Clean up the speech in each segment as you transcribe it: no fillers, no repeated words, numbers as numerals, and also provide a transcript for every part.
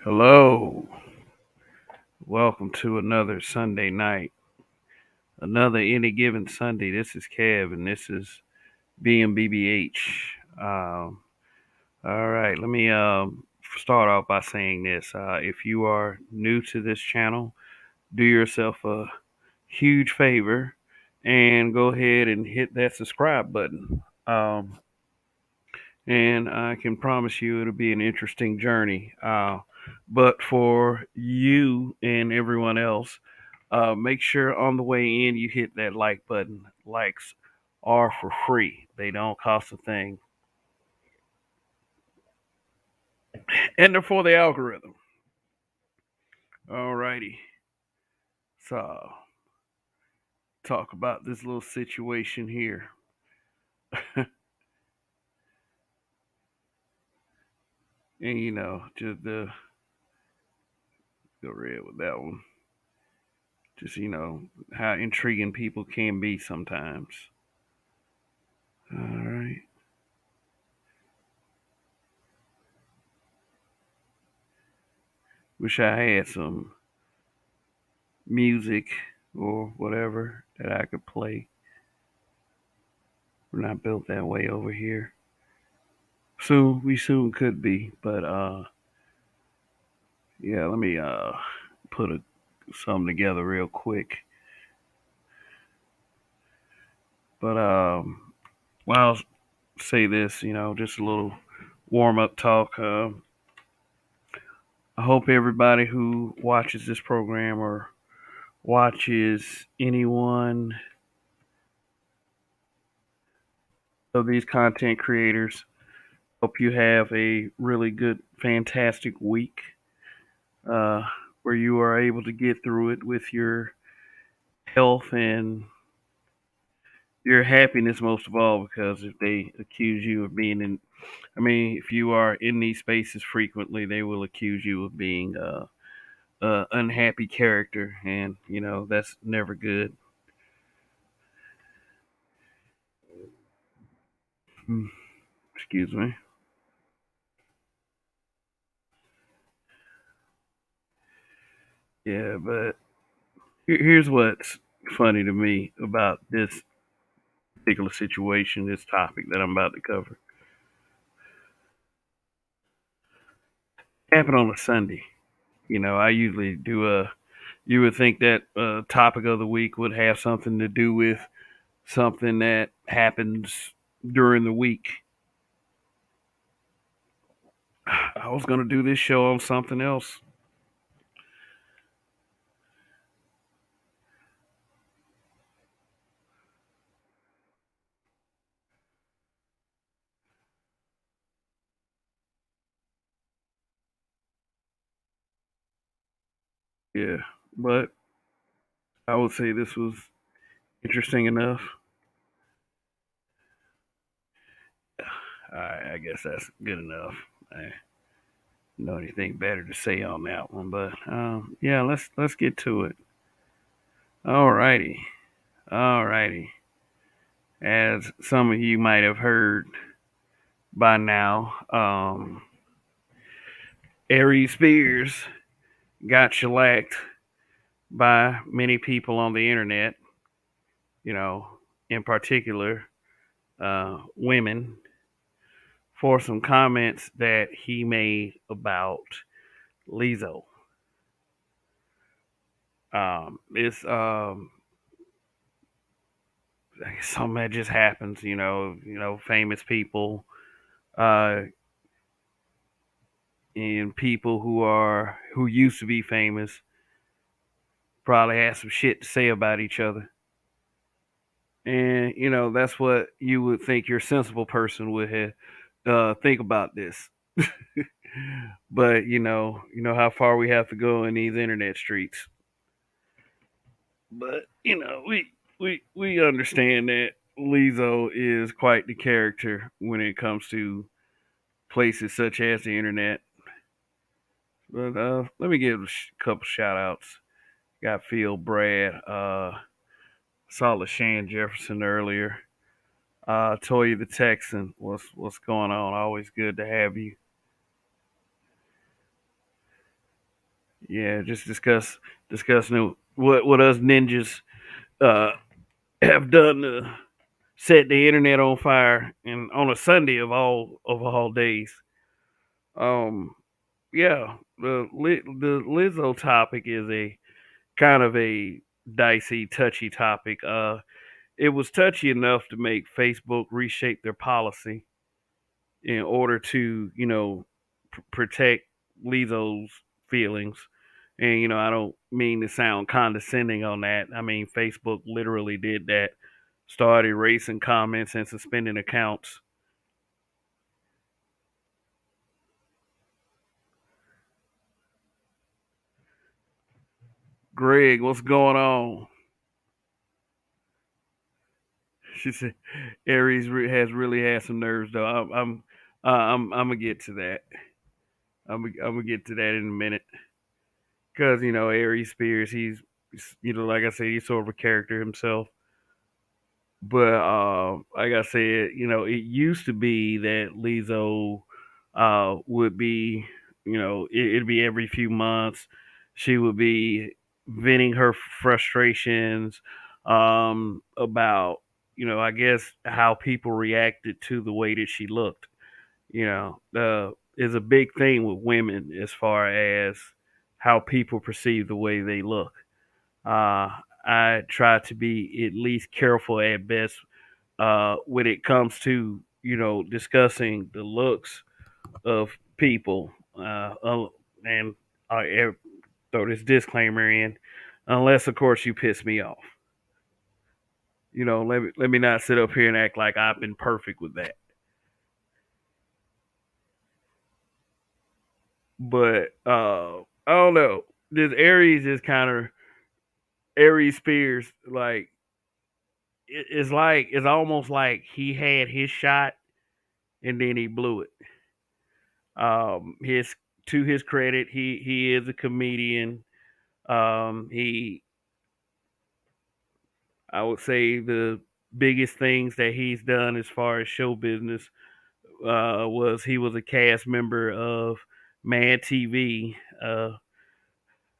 Hello, welcome to another Sunday night, another any given Sunday. This is Kev, and this is BMBBH. All right, let me start off by saying this: if you are new to this channel, do yourself a huge favor and go ahead and hit that subscribe button. And I can promise you it'll be an interesting journey. But for you and everyone else, make sure on the way in you hit that like button. Likes are for free, they don't cost a thing, and they're for the algorithm. Alrighty, so talk about this little situation here. And just go red with that one. Just how intriguing people can be sometimes. All right. Wish I had some music or whatever that I could play. We're not built that way over here. Soon we soon could be, but yeah, let me put something together real quick. But well, I'll say this, just a little warm up talk. I hope everybody who watches this program or watches anyone of these content creators, hope you have a really good, fantastic week, uh, where you are able to get through it with your health and your happiness, most of all, because if they accuse you of being in, I mean, if you are in these spaces frequently, they will accuse you of being a unhappy character, and that's never good. Mm, excuse me. Yeah, but here's what's funny to me about this particular situation, this topic that I'm about to cover. Happened on a Sunday. I usually do a. You would think that topic of the week would have something to do with something that happens during the week. I was going to do this show on something else. Yeah, but I would say this was interesting enough. I guess that's good enough. I don't know anything better to say on that one, but yeah, let's get to it. Alrighty, alrighty. As some of you might have heard by now, Aries Spears got shellacked by many people on the internet. You know, in particular, women, for some comments that he made about Lizzo. It's something that just happens. Famous people, uh, and people who used to be famous probably had some shit to say about each other. And that's what you would think your sensible person would have think about this. But how far we have to go in these internet streets. But we understand that Lizzo is quite the character when it comes to places such as the internet. But let me give a couple shout outs. Got Phil Brad, saw LaShawn Jefferson earlier. Toya the Texan, what's going on? Always good to have you. Yeah, just discussing what us ninjas uh, have done to set the internet on fire, and on a Sunday of all days. Um, yeah, the Lizzo topic is a kind of a dicey, touchy topic. It was touchy enough to make Facebook reshape their policy in order to, protect Lizzo's feelings. And, I don't mean to sound condescending on that. I mean, Facebook literally did that, started erasing comments and suspending accounts. Greg, what's going on? She said Aries has really had some nerves, though. I'm gonna get to that. I'm gonna get to that in a minute. Because Aries Spears, like I said, he's sort of a character himself. But like I said, it used to be that Lizzo would be, it'd be every few months. She would be venting her frustrations about, I guess how people reacted to the way that she looked. Is a big thing with women as far as how people perceive the way they look. Uh, I try to be at least careful at best when it comes to discussing the looks of people. And I throw this disclaimer in, unless of course you piss me off. Let me not sit up here and act like I've been perfect with that. But I don't know. This Aries is kind of Aries Spears. Like it's almost like he had his shot and then he blew it. His To his credit, he is a comedian. He I would say the biggest things that he's done as far as show business was he was a cast member of Mad TV.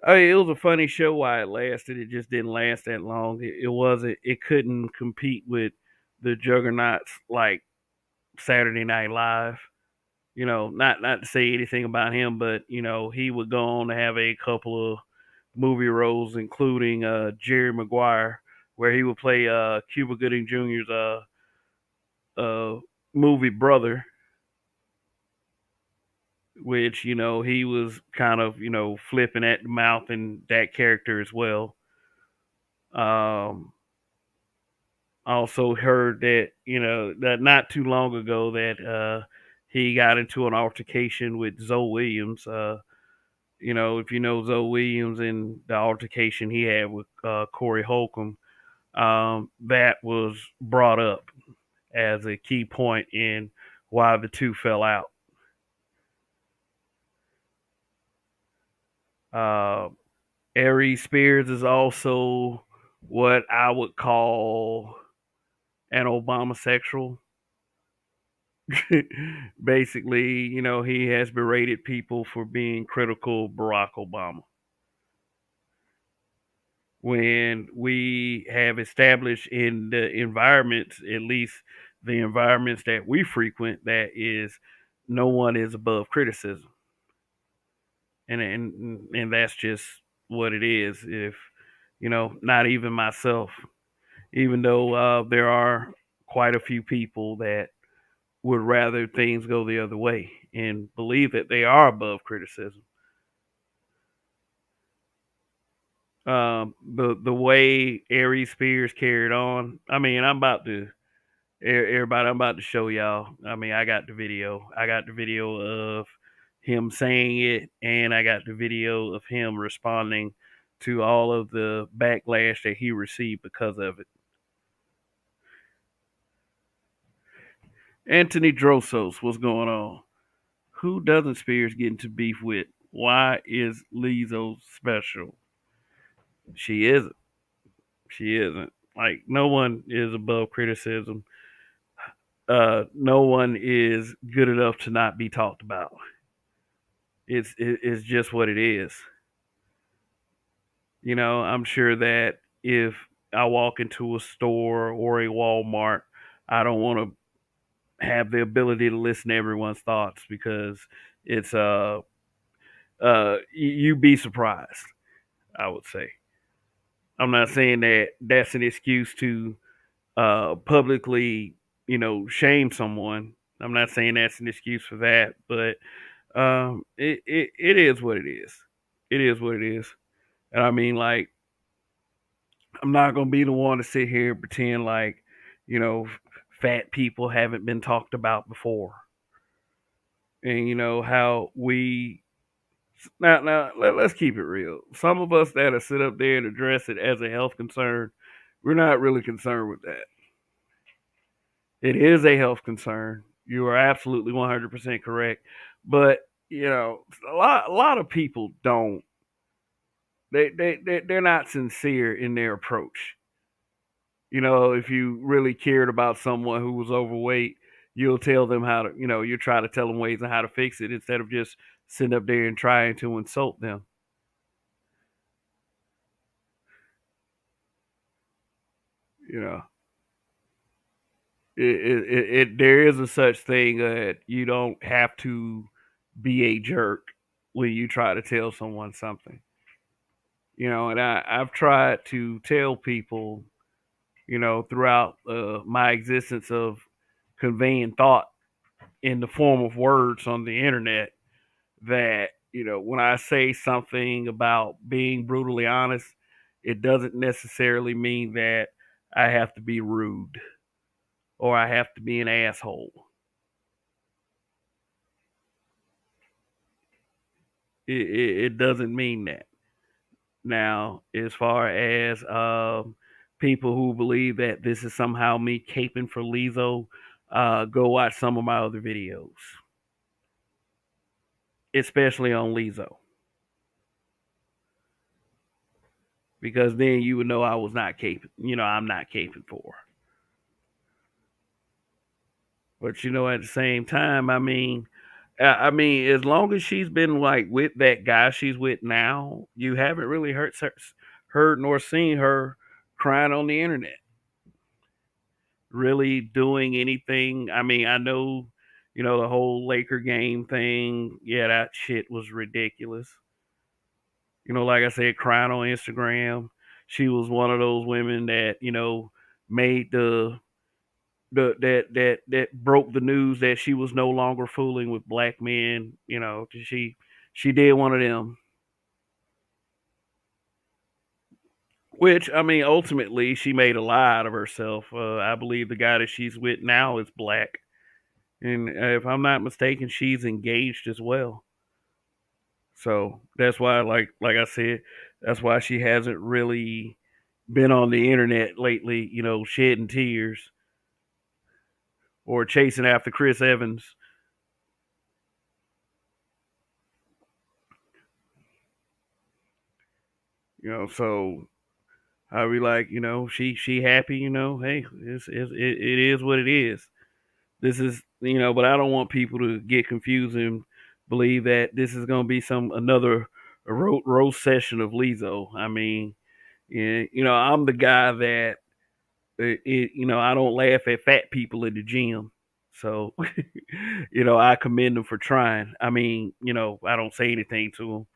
It was a funny show while it lasted. It just didn't last that long. It wasn't. It couldn't compete with the juggernauts like Saturday Night Live. Not to say anything about him, but he would go on to have a couple of movie roles, including Jerry Maguire, where he would play Cuba Gooding Jr.'s uh, movie brother, which he was kind of flipping at the mouth in that character as well. Um, Also heard that that not too long ago that he got into an altercation with Zoe Williams. If you know Zoe Williams and the altercation he had with Corey Holcomb, that was brought up as a key point in why the two fell out. Uh, Aries Spears is also what I would call an Obama-sexual. Basically, he has berated people for being critical of Barack Obama. When we have established in the environments, at least the environments that we frequent, that is no one is above criticism. And that's just what it is. If not even myself, even though there are quite a few people that would rather things go the other way and believe that they are above criticism. The way Aries Spears carried on. I mean, everybody. I'm about to show y'all. I mean, I got the video. I got the video of him saying it, and I got the video of him responding to all of the backlash that he received because of it. Anthony Drosos, what's going on? Who doesn't Spears get into beef with? Why is Lizzo special? She isn't. She isn't. Like no one is above criticism. No one is good enough to not be talked about. It's just what it is. I'm sure that if I walk into a store or a Walmart, I don't want to have the ability to listen to everyone's thoughts because it's you'd be surprised. I would say. I'm not saying that that's an excuse to publicly, shame someone. I'm not saying that's an excuse for that, but it is what it is. It is what it is. And I mean, like, I'm not gonna be the one to sit here and pretend like, you know, fat people haven't been talked about before, and how we now let's keep it real. Some of us that sit up there and address it as a health concern, we're not really concerned with that. It is a health concern. You are absolutely 100% correct, but a lot of people don't. They're not sincere in their approach. If you really cared about someone who was overweight, you'll tell them how to, you try to tell them ways on how to fix it instead of just sitting up there and trying to insult them. You know, there is a such thing that you don't have to be a jerk when you try to tell someone something. And I've tried to tell people, throughout my existence of conveying thought in the form of words on the internet that when I say something about being brutally honest, it doesn't necessarily mean that I have to be rude or I have to be an asshole. It doesn't mean that. Now, as far as people who believe that this is somehow me caping for Lizzo, go watch some of my other videos, especially on Lizzo, because then you would know I was not caping. I'm not caping for her. But at the same time, I mean, as long as she's been like with that guy she's with now, you haven't really heard nor seen her crying on the internet, really doing anything. I mean, I know, the whole Laker game thing. Yeah, that shit was ridiculous. Like I said, crying on Instagram. She was one of those women that made that broke the news that she was no longer fooling with black men. She did one of them. Which I mean, ultimately, she made a lie out of herself. I believe the guy that she's with now is black, and if I'm not mistaken, she's engaged as well. So that's why, like I said, that's why she hasn't really been on the internet lately. Shedding tears or chasing after Chris Evans. So I be like, she happy. Hey, it is what it is. This is, but I don't want people to get confused and believe that this is going to be some another roast session of Lizzo. I mean, yeah, I'm the guy that I don't laugh at fat people in the gym. So, I commend them for trying. I mean, I don't say anything to them.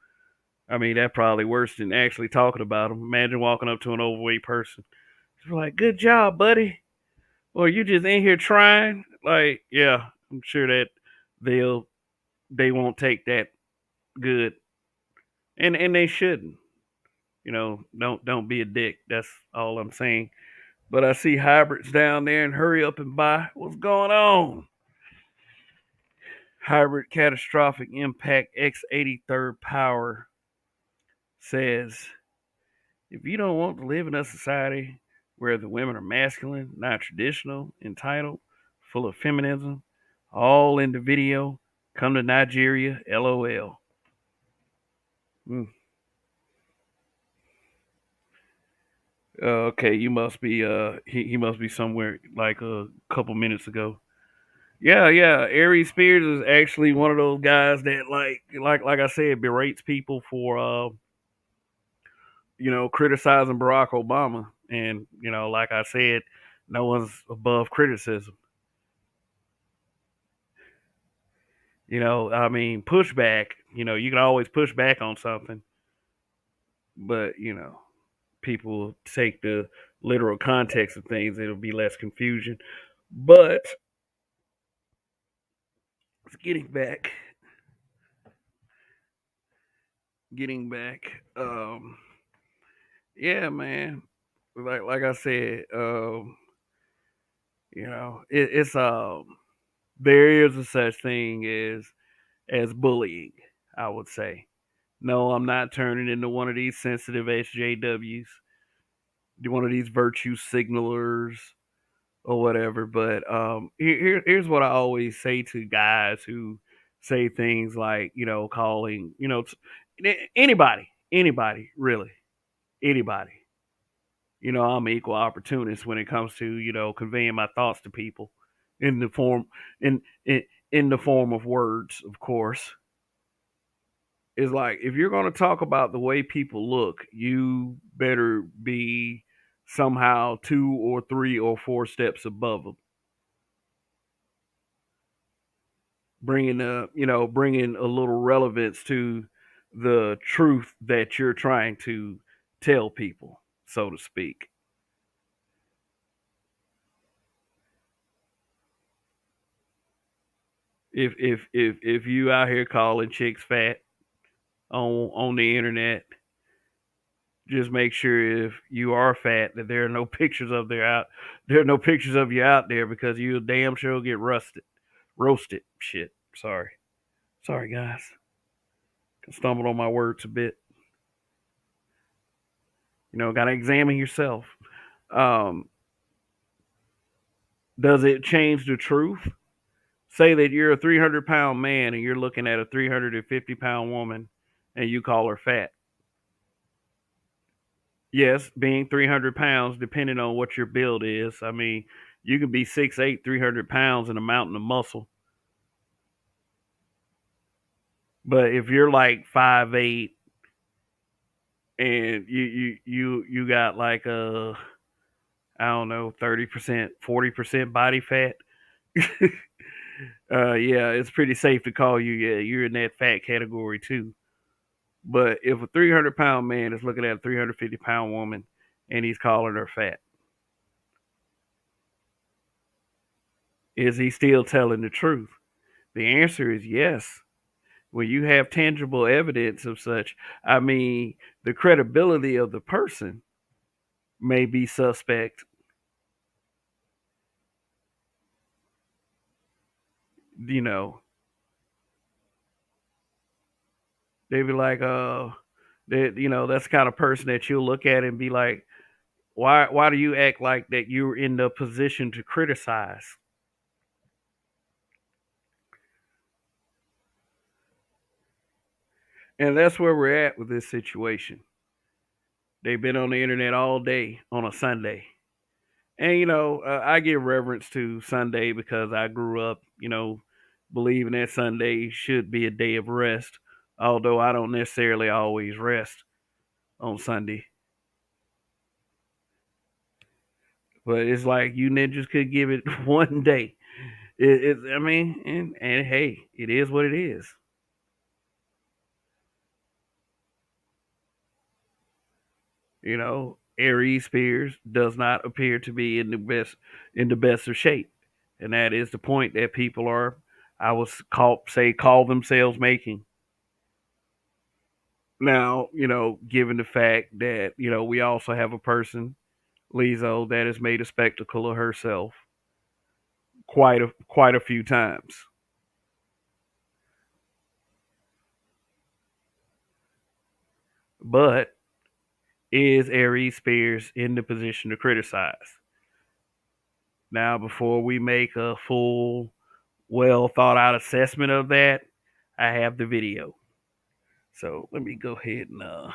I mean, that probably worse than actually talking about them. Imagine walking up to an overweight person. It's like, good job, buddy. Or you just in here trying. Like, yeah, I'm sure that they'll they won't take that good, and they shouldn't. Don't be a dick. That's all I'm saying. But I see hybrids down there and hurry up and buy. What's going on? Hybrid catastrophic impact X83rd power says if you don't want to live in a society where the women are masculine, not traditional, entitled, full of feminism, all in the video, come to Nigeria, LOL. Mm. Okay, you must be he must be somewhere like a couple minutes ago. Yeah, yeah. Aries Spears is actually one of those guys that like I said berates people for criticizing Barack Obama. And, like I said, no one's above criticism. I mean, pushback, you can always push back on something, but, people take the literal context of things, it'll be less confusion. But getting back, getting back, yeah, man. Like I said, it's there is a such thing as bullying. I would say. No, I'm not turning into one of these sensitive SJWs, one of these virtue signalers or whatever. But here's what I always say to guys who say things like, calling, anybody, really, anybody. I'm an equal opportunist when it comes to, conveying my thoughts to people in the form in the form of words, of course. Is like if you're going to talk about the way people look, you better be somehow 2 or 3 or 4 steps above them, bringing a little relevance to the truth that you're trying to tell people, so to speak. If you out here calling chicks fat on the internet, just make sure if you are fat that there are no pictures of there are no pictures of you out there, because you damn sure get roasted. Shit. Sorry guys. I stumbled on my words a bit. Got to examine yourself. Um, does it change the truth? Say that you're a 300-pound man and you're looking at a 350-pound woman and you call her fat. Yes, being 300 pounds, depending on what your build is. I mean, you can be 6'8", 300 pounds and a mountain of muscle. But if you're like 5'8", and you got like a, I don't know, 30%, 40% body fat, yeah, it's pretty safe to call you. Yeah, you're in that fat category too. But if a 300-pound man is looking at a 350-pound woman and he's calling her fat, is he still telling the truth? The answer is yes. When you have tangible evidence of such, I mean, the credibility of the person may be suspect. You know, they be like, that that's the kind of person that you'll look at and be like, why do you act like that you're in the position to criticize? And that's where we're at with this situation. They've been on the internet all day on a Sunday. And I give reverence to Sunday because I grew up, believing that Sunday should be a day of rest. Although I don't necessarily always rest on Sunday, but it's like you ninjas could give it one day. I mean, and hey, it is what it is. Aries Spears does not appear to be in the best of shape, and that is the point that people are, I was call themselves making. Now, given the fact that, we also have a person, Lizzo, that has made a spectacle of herself quite a few times. But is Aries Spears in the position to criticize? Now, before we make a full, well thought out assessment of that, I have the video. So let me go ahead and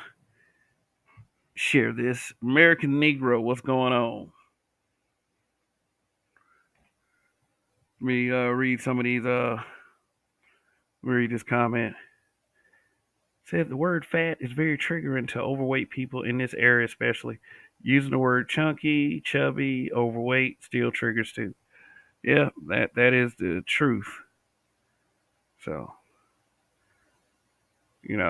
share this. American Negro, what's going on? Let me read some of these. Read this comment. Said the word fat is very triggering to overweight people in this area, especially. Using the word chunky, chubby, overweight still triggers too. Yeah, that is the truth. So,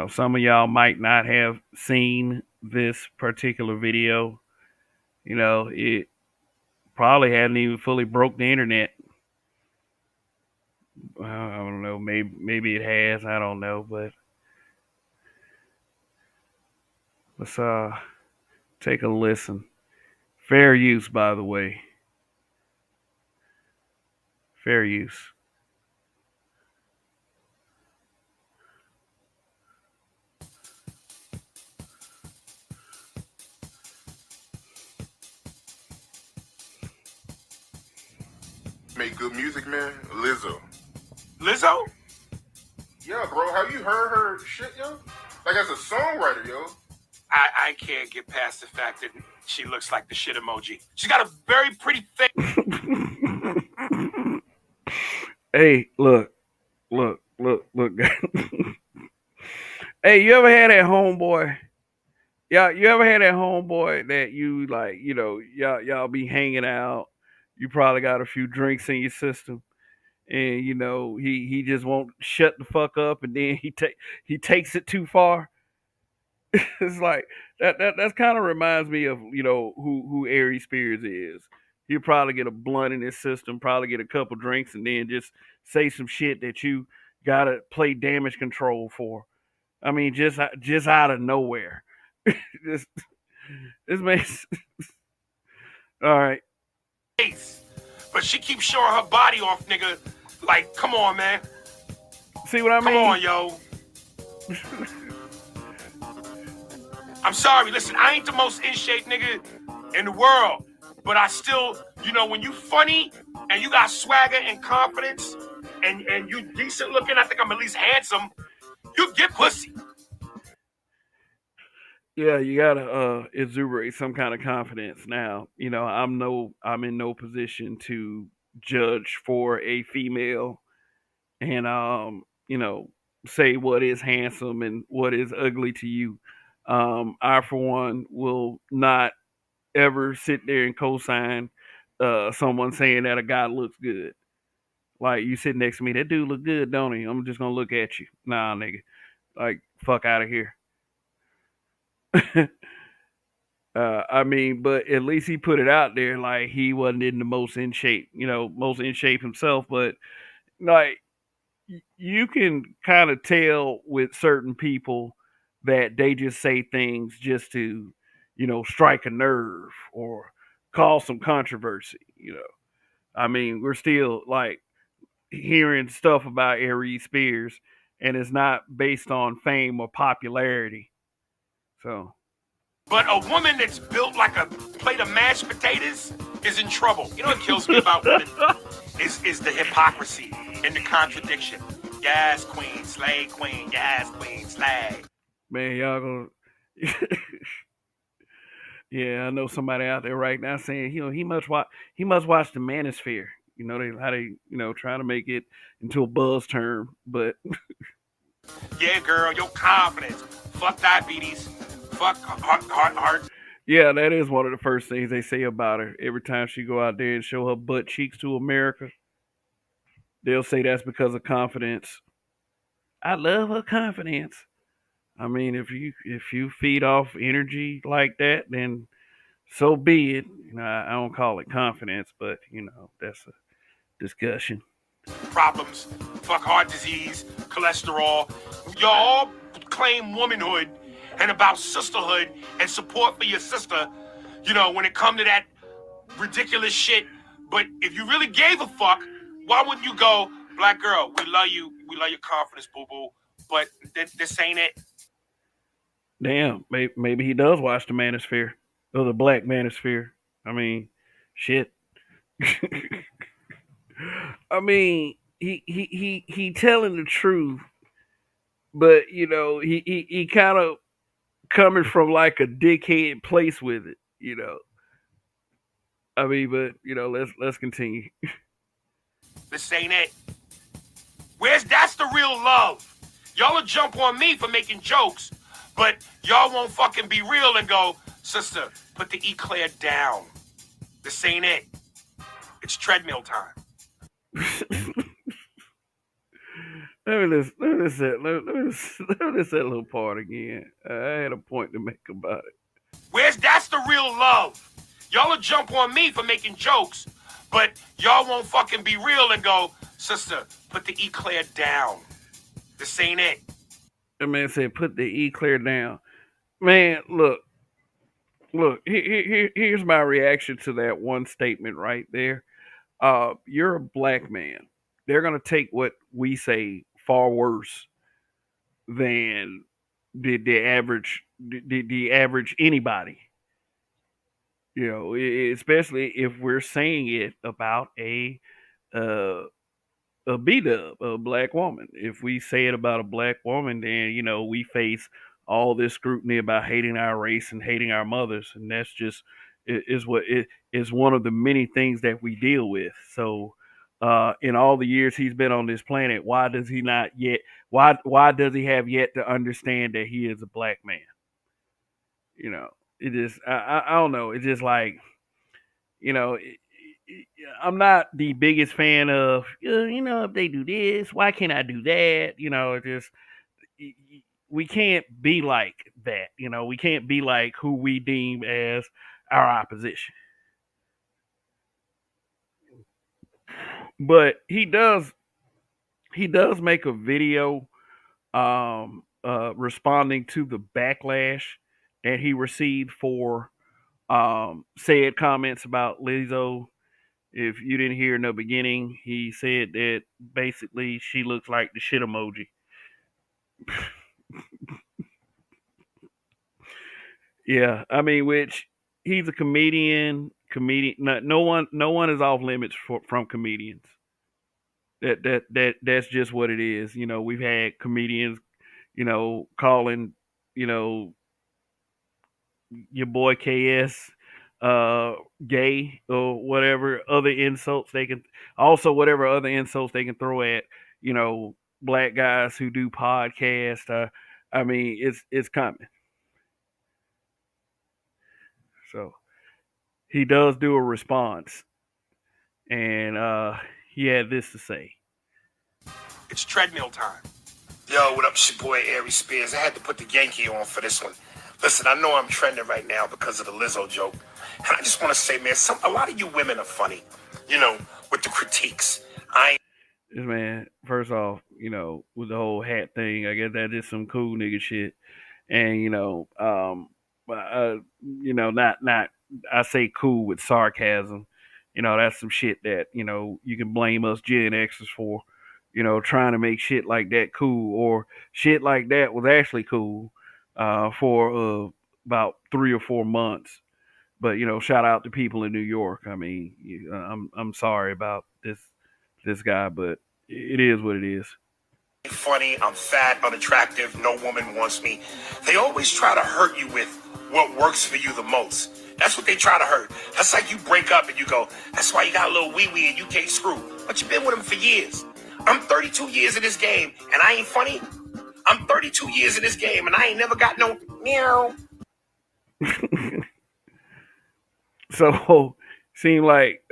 some of y'all might not have seen this particular video. It probably hadn't even fully broke the internet. I don't know. Maybe it has. I don't know. But let's take a listen. Fair use, by the way. Fair use. Make good music, man. Lizzo. Lizzo? Yeah, bro. Have you heard her shit, yo? Like as a songwriter, yo. I can't get past the fact that she looks like the shit emoji. She's got a very pretty face. Hey, look. Hey, you ever had that homeboy? Yeah, you ever had that homeboy that you like, y'all be hanging out. You probably got a few drinks in your system, and he just won't shut the fuck up, and then he takes it too far. It's like that's kind of reminds me of who Aries Spears is. He'll probably get a blunt in his system, probably get a couple drinks, and then just say some shit that you gotta play damage control for. I mean, just out of nowhere. this this makes all right. But she keeps showing her body off, nigga. Like, come on, man. See what I mean? Come on, yo. I'm sorry, listen, I ain't the most in shape nigga in the world. But I still, when you funny and you got swagger and confidence and you decent looking, I think I'm at least handsome, you get pussy. Yeah, you gotta exuberate some kind of confidence. Now, I'm in no position to judge for a female and say what is handsome and what is ugly to you. I for one will not ever sit there and co-sign someone saying that a guy looks good. Like you sit next to me, that dude look good, don't he? I'm just gonna look at you. Nah, nigga. Like fuck out of here. I mean, but at least he put it out there like he wasn't in the most in shape, most in shape himself. But like you can kind of tell with certain people that they just say things just to, strike a nerve or cause some controversy. I mean, we're still like hearing stuff about Aries Spears, and it's not based on fame or popularity. So. But a woman that's built like a plate of mashed potatoes is in trouble. You know what kills me about women is the hypocrisy and the contradiction. Yes, queen, slay, queen. Yes, queen, slay. Man, y'all gonna. Yeah, I know somebody out there right now saying he must watch the Manosphere. They trying to make it into a buzz term, but yeah, girl, your confidence. Fuck diabetes. Fuck heart. Yeah, that is one of the first things they say about her. Every time she go out there and show her butt cheeks to America, they'll say that's because of confidence. I love her confidence. I mean, if you feed off energy like that, then so be it. I don't call it confidence, but that's a discussion. Problems, fuck heart disease, cholesterol. Y'all claim womanhood and about sisterhood and support for your sister, when it come to that ridiculous shit. But if you really gave a fuck, why wouldn't you go, black girl, we love you your confidence, boo-boo, but this ain't it. Damn, maybe he does watch the Manosphere or the Black Manosphere. I mean, shit. I mean, he telling the truth, but he kind of coming from like a dickhead place with it. I mean, but let's continue. This ain't it. That's the real love. Y'all will jump on me for making jokes, but y'all won't fucking be real and go, sister, put the eclair down. This ain't it. It's treadmill time. Let me listen that little part again. I had a point to make about it. That's the real love. Y'all will jump on me for making jokes, but y'all won't fucking be real and go, sister, put the eclair down. This ain't it. The man said, "Put the eclair down." Man, look. Here's my reaction to that one statement right there. You're a black man. They're gonna take what we say far worse than the average anybody. You know, especially if we're saying it about uh, a B dub, a black woman. If we say it about a black woman, then we face all this scrutiny about hating our race and hating our mothers, and that's just is what it is one of the many things that we deal with. So, in all the years he's been on this planet, why does he not yet? Why does he have yet to understand that he is a black man? You know, it just I don't know. It's just like you know. I'm not the biggest fan of, if they do this, why can't I do that? It just we can't be like that. We can't be like who we deem as our opposition. But he does make a video responding to the backlash that he received for said comments about Lizzo. If you didn't hear in the beginning, he said that basically she looks like the shit emoji. Yeah, I mean, which he's a comedian. No one is off limits from comedians. That's just what it is. We've had comedians, calling, you know, your boy KS gay or whatever other insults they can whatever other insults they can throw at black guys who do podcasts. I mean, it's coming. So he does do a response, and he had this to say. It's treadmill time. Yo, what up, it's your boy Ari Spears. I had to put the Yankee on for this one. Listen, I know I'm trending right now because of the Lizzo joke. And I just want to say, man, a lot of you women are funny, with the critiques. This man, first off, with the whole hat thing, I guess that is some cool nigga shit. And, not, I say cool with sarcasm. That's some shit that, you can blame us Gen Xers for, trying to make shit like that cool, or shit like that was actually cool for about 3 or 4 months. But shout out to people in New York. I mean, I'm sorry about this guy, but it is what it is. Funny, I'm fat, unattractive, no woman wants me. They always try to hurt you with what works for you the most. That's what they try to hurt. That's like you break up and you go, that's why you got a little wee-wee and you can't screw. But you've been with him for years. I'm 32 years in this game and I ain't funny. I'm 32 years in this game and I ain't never got no meow. So, seem like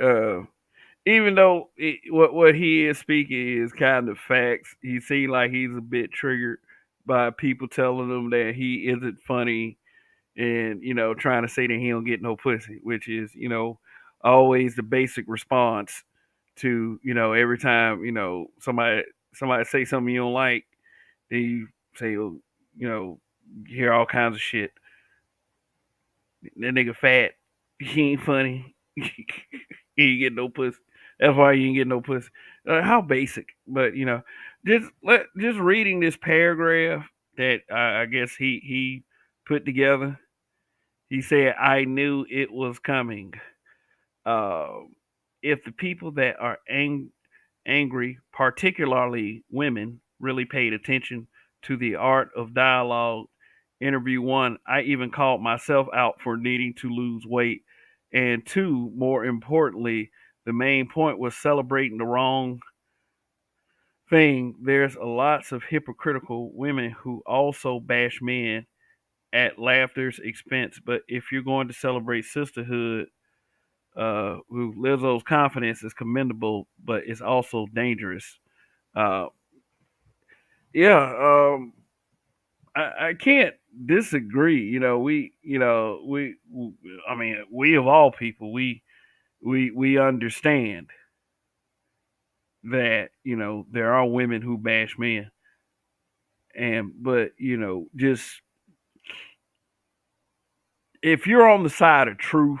even though what he is speaking is kind of facts, he seemed like he's a bit triggered by people telling him that he isn't funny, and trying to say that he don't get no pussy, which is always the basic response to every time somebody say something you don't like, then you say, oh, you hear all kinds of shit. That nigga fat, he ain't funny. He ain't get no pussy. That's why you ain't get no pussy. How basic, but just reading this paragraph that I guess he put together. He said, "I knew it was coming. Uh, if the people that are angry, particularly women, really paid attention to the art of dialogue." Interview 1, I even called myself out for needing to lose weight. And 2, more importantly, the main point was celebrating the wrong thing, there's lots of hypocritical women who also bash men at laughter's expense. But if you're going to celebrate sisterhood, who Lizzo's confidence is commendable, but it's also dangerous. Uh, yeah, I can't disagree. I mean, we of all people, we understand that there are women who bash men, but just if you're on the side of truth,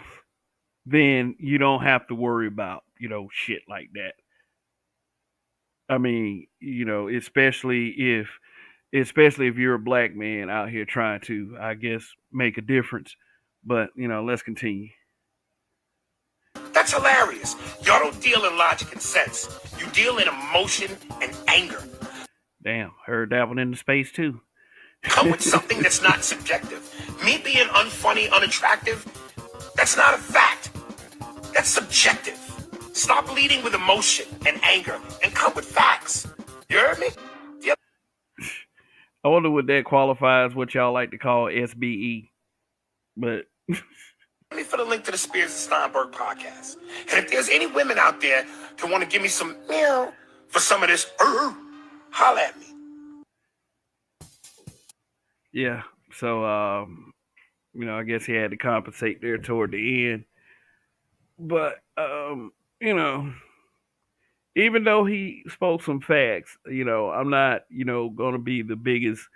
then you don't have to worry about shit like that. I mean, especially if you're a black man out here trying to, I guess, make a difference. But let's continue. That's hilarious. Y'all don't deal in logic and sense. You deal in emotion and anger. Damn, heard that one in the space too. Come with something that's not subjective. Me being unfunny, unattractive, that's not a fact. That's subjective. Stop leading with emotion and anger and come with facts. You heard me? Yep. I wonder what that qualifies what y'all like to call SBE. But Me for the link to the Spears and Steinberg podcast. And if there's any women out there that want to give me some meow for some of this, holla at me. yeah, so I guess he had to compensate there toward the end. But you know, even though he spoke some facts, I'm not, gonna be the biggest,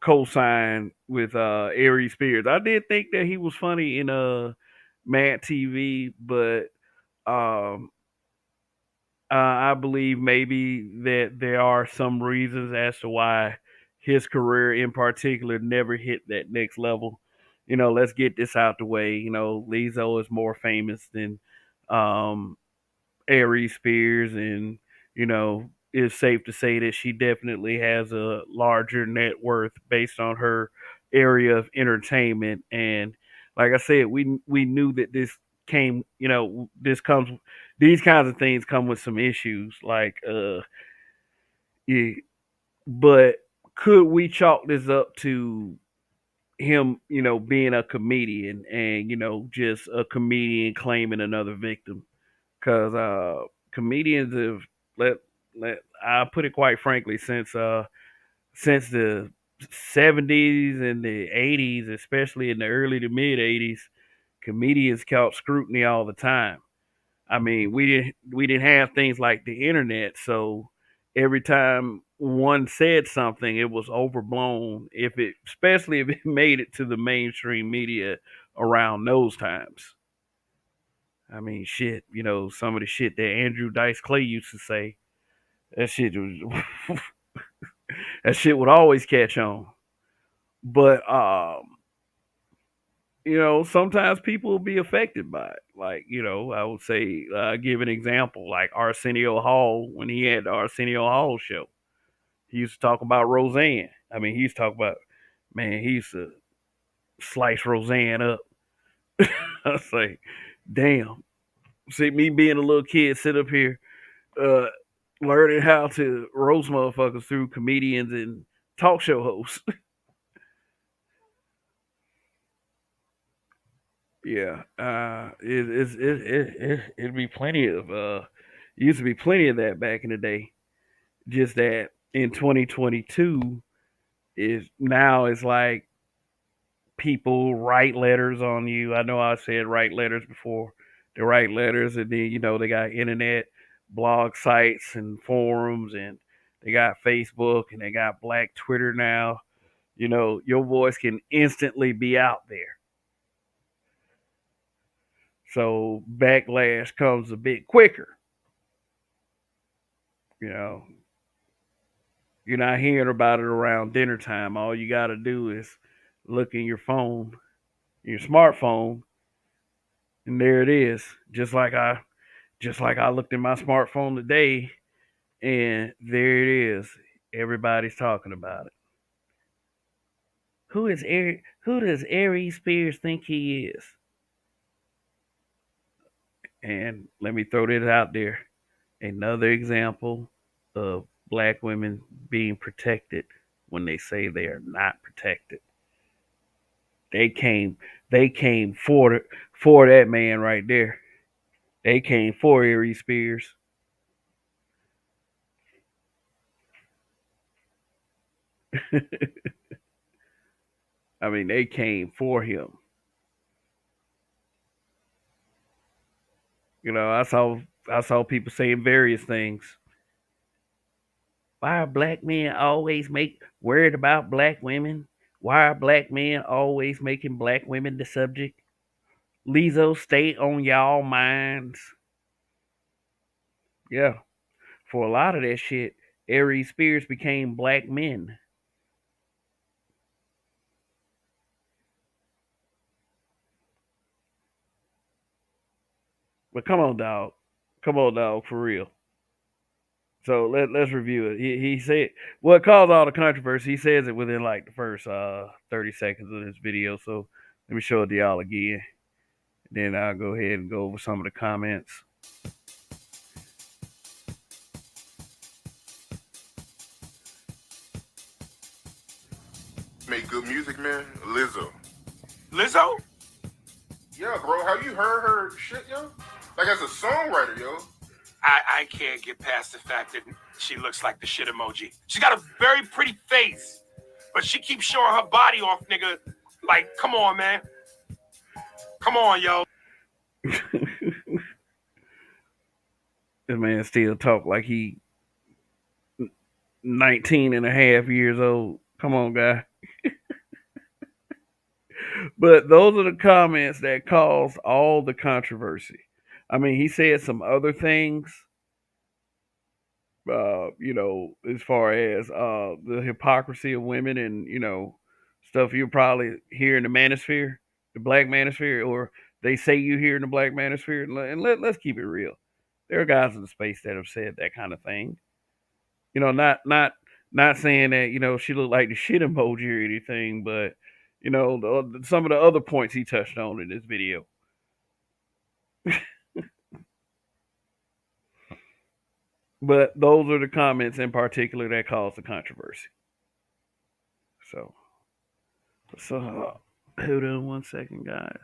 co-sign with Aries Spears. I did think that he was funny in Mad TV, but um I believe maybe that there are some reasons as to why his career in particular never hit that next level. Let's get this out the way. Lizzo is more famous than um Aries Spears, and it's safe to say that she definitely has a larger net worth based on her area of entertainment. And like I said, we knew that this came, this comes, these kinds of things come with some issues. Like, yeah, but could we chalk this up to him, being a comedian and just a comedian claiming another victim? Because comedians have let let I put it quite frankly, since the 70s and the 80s, especially in the early to mid 80s, comedians caught scrutiny all the time. I mean, we didn't have things like the internet, so every time one said something, it was overblown. Especially if it made it to the mainstream media around those times. I mean, shit, some of the shit that Andrew Dice Clay used to say, that shit was that shit would always catch on. But sometimes people will be affected by it. Like, I would say, give an example, like Arsenio Hall when he had the Arsenio Hall show. He used to talk about Roseanne. I mean, he used to talk about, man, he used to slice Roseanne up. I was like, damn. See, me being a little kid, sit up here, uh, learning how to roast motherfuckers through comedians and talk show hosts. Yeah, it'd be plenty of used to be plenty of that back in the day. Just that in 2022 is now it's like people write letters on you. I know I said write letters before. They write letters, and then they got internet blog sites and forums, and they got Facebook, and they got Black Twitter now. Your voice can instantly be out there. So backlash comes a bit quicker. You know, you're not hearing about it around dinner time. All you got to do is look in your phone, your smartphone, and there it is. Just like I looked in my smartphone today, and there it is. Everybody's talking about it. Who does Aries Spears think he is? And let me throw this out there. Another example of black women being protected when they say they are not protected. They came they came for that man right there. They came for Aries Spears. I mean, they came for him. I saw people saying various things. Why are black men always make worried about black women? Why are black men always making black women the subject? Lizzo, stay on y'all minds. Yeah, for a lot of that shit, Aries Spears became black men. But come on, dog. Come on, dog, for real. So let's review it. He said what caused all the controversy. He says it within like the first 30 seconds of this video. So let me show it to y'all again. Then I'll go ahead and go over some of the comments. Make good music, man. Lizzo. Lizzo? Yeah, bro. Have you heard her shit, yo? Like as a songwriter, yo. I can't get past the fact that she looks like the shit emoji. She's got a very pretty face, but she keeps showing her body off, nigga. Like, come on, man. Come on, yo. This man still talk like he 19 and a half years old. Come on, guy. But those are the comments that caused all the controversy. I mean, he said some other things, as far as the hypocrisy of women and, stuff you probably hear in the manosphere, the black manosphere, or they say you hear in the black manosphere. And let's keep it real. There are guys in the space that have said that kind of thing. Not saying that, she looked like the shit emoji or anything, but, some of the other points he touched on in this video. But those are the comments in particular that caused the controversy. So hold on one second, guys.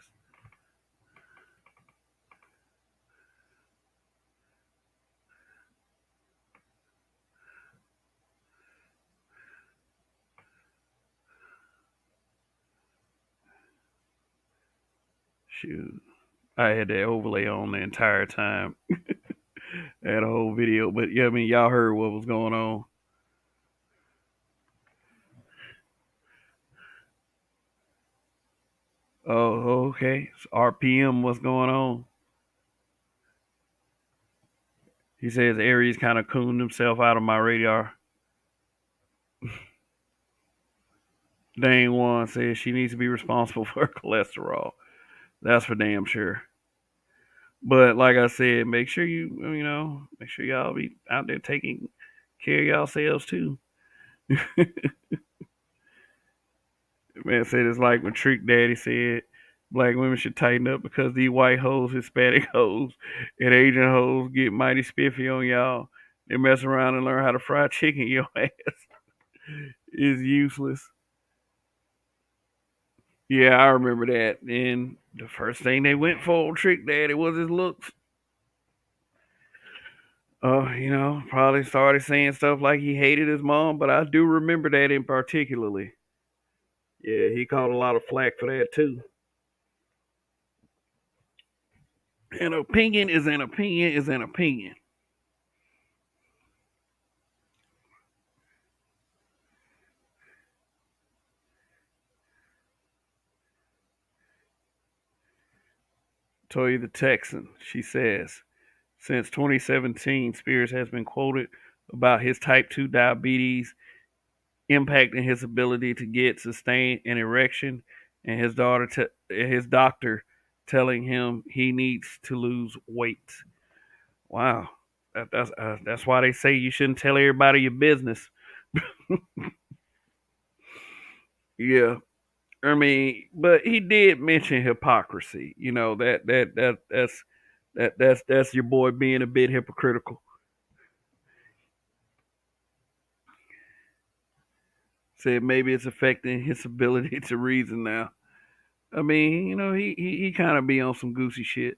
Shoot, I had that overlay on the entire time. I had a whole video, but yeah, I mean, y'all heard what was going on. Oh, okay. So RPM, what's going on? He says Aries kind of cooned himself out of my radar. Dane One says she needs to be responsible for her cholesterol. That's for damn sure. But like I said, make sure make sure y'all be out there taking care of yourselves too. Man said it's like when Trick Daddy said black women should tighten up because these white hoes, Hispanic hoes, and Asian hoes get mighty spiffy on y'all. They mess around and learn how to fry chicken. Your ass is useless. Yeah, I remember that. And the first thing they went for Trick Daddy was his looks. Probably started saying stuff like he hated his mom, but I do remember that in particularly. Yeah, he caught a lot of flack for that too. An opinion is an opinion is an opinion. Toya the Texan, she says, since 2017, Spears has been quoted about his type 2 diabetes impacting his ability to get sustain an erection, and his doctor telling him he needs to lose weight. Wow, that's why they say you shouldn't tell everybody your business. Yeah, I mean, but he did mention hypocrisy. That's your boy being a bit hypocritical. Said maybe it's affecting his ability to reason now. I mean, he kind of be on some goosey shit.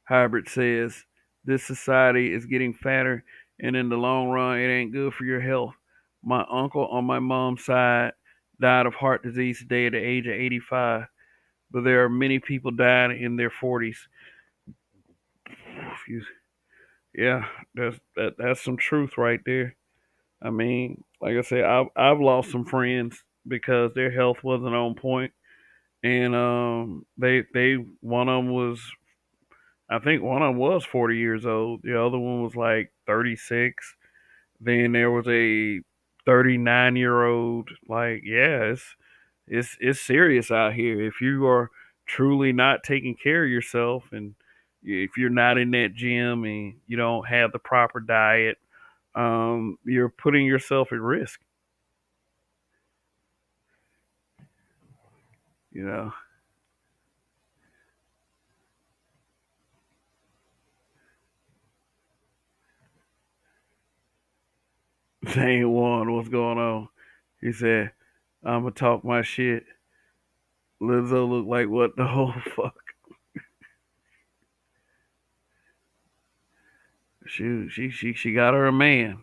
Hybrid says this society is getting fatter, and in the long run, it ain't good for your health. My uncle on my mom's side died of heart disease today at the age of 85, but there are many people dying in their 40s. Excuse. Yeah, that's some truth right there. I mean, like I said, I've lost some friends because their health wasn't on point, and they one of them was, I think one of them was 40 years old. The other one was like 36. Then there was a 39-year-old. Like, yeah, it's serious out here. If you are truly not taking care of yourself, and if you're not in that gym and you don't have the proper diet, you're putting yourself at risk. You know, Zane One, what's going on? He said, "I'm gonna talk my shit." Lizzo looked like what the whole fuck? She got her a man.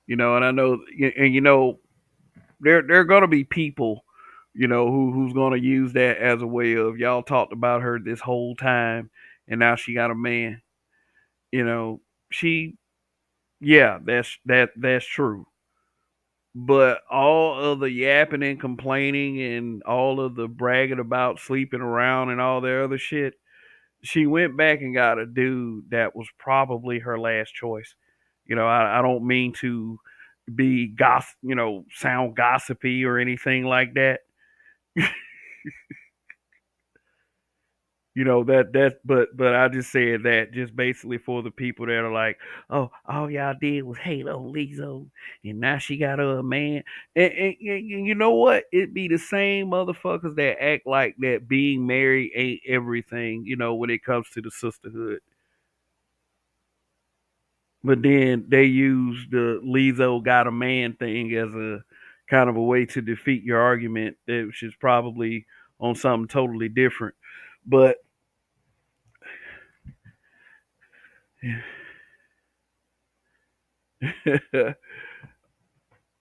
And I know, and there are gonna be people, who's gonna use that as a way of y'all talked about her this whole time, and now she got a man. You know, she, yeah, that's true. But all of the yapping and complaining and all of the bragging about sleeping around and all the other shit, she went back and got a dude that was probably her last choice. I don't mean to be sound gossipy or anything like that. But I just said that just basically for the people that are like, oh, all y'all did was hate on Lizzo, and now she got her a man. And you know what? It be the same motherfuckers that act like that being married ain't everything. When it comes to the sisterhood. But then they use the Lizzo got a man thing as a kind of a way to defeat your argument, which is probably on something totally different. But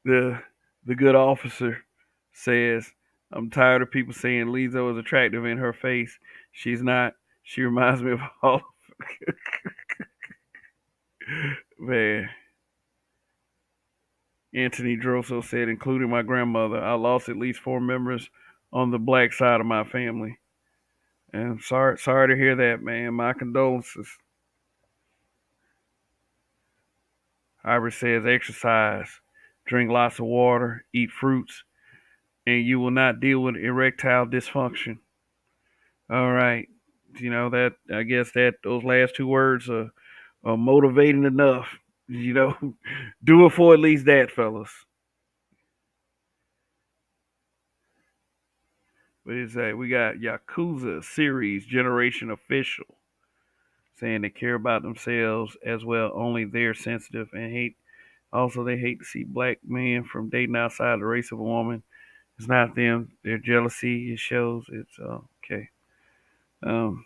the the good officer says, "I'm tired of people saying Lizzo is attractive in her face. She's not. She reminds me of all." Man, Anthony Drosso said, including my grandmother, I lost at least four members on the black side of my family. And sorry to hear that, man. My condolences. Iris says, exercise, drink lots of water, eat fruits, and you will not deal with erectile dysfunction. All right. That I guess that those last two words are motivating enough. Do it for at least that, fellas. What is that? We got Yakuza series Generation Official saying they care about themselves as well. Only they're sensitive and hate. Also, they hate to see black men from dating outside the race of a woman. It's not them. Their jealousy. It shows. It's okay. Um,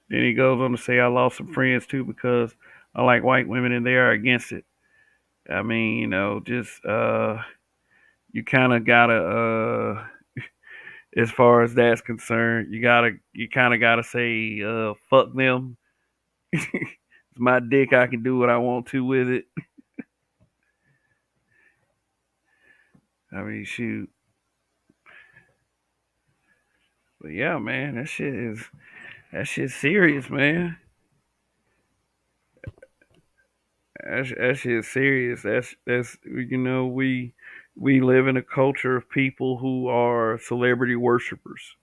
then he goes on to say, I lost some friends too because I like white women and they are against it. I mean, just you kind of gotta, as far as that's concerned, you kind of gotta say, fuck them. It's my dick. I can do what I want to with it. I mean, shoot. But yeah, man, that shit's serious, man. That shit's serious. That's we live in a culture of people who are celebrity worshippers.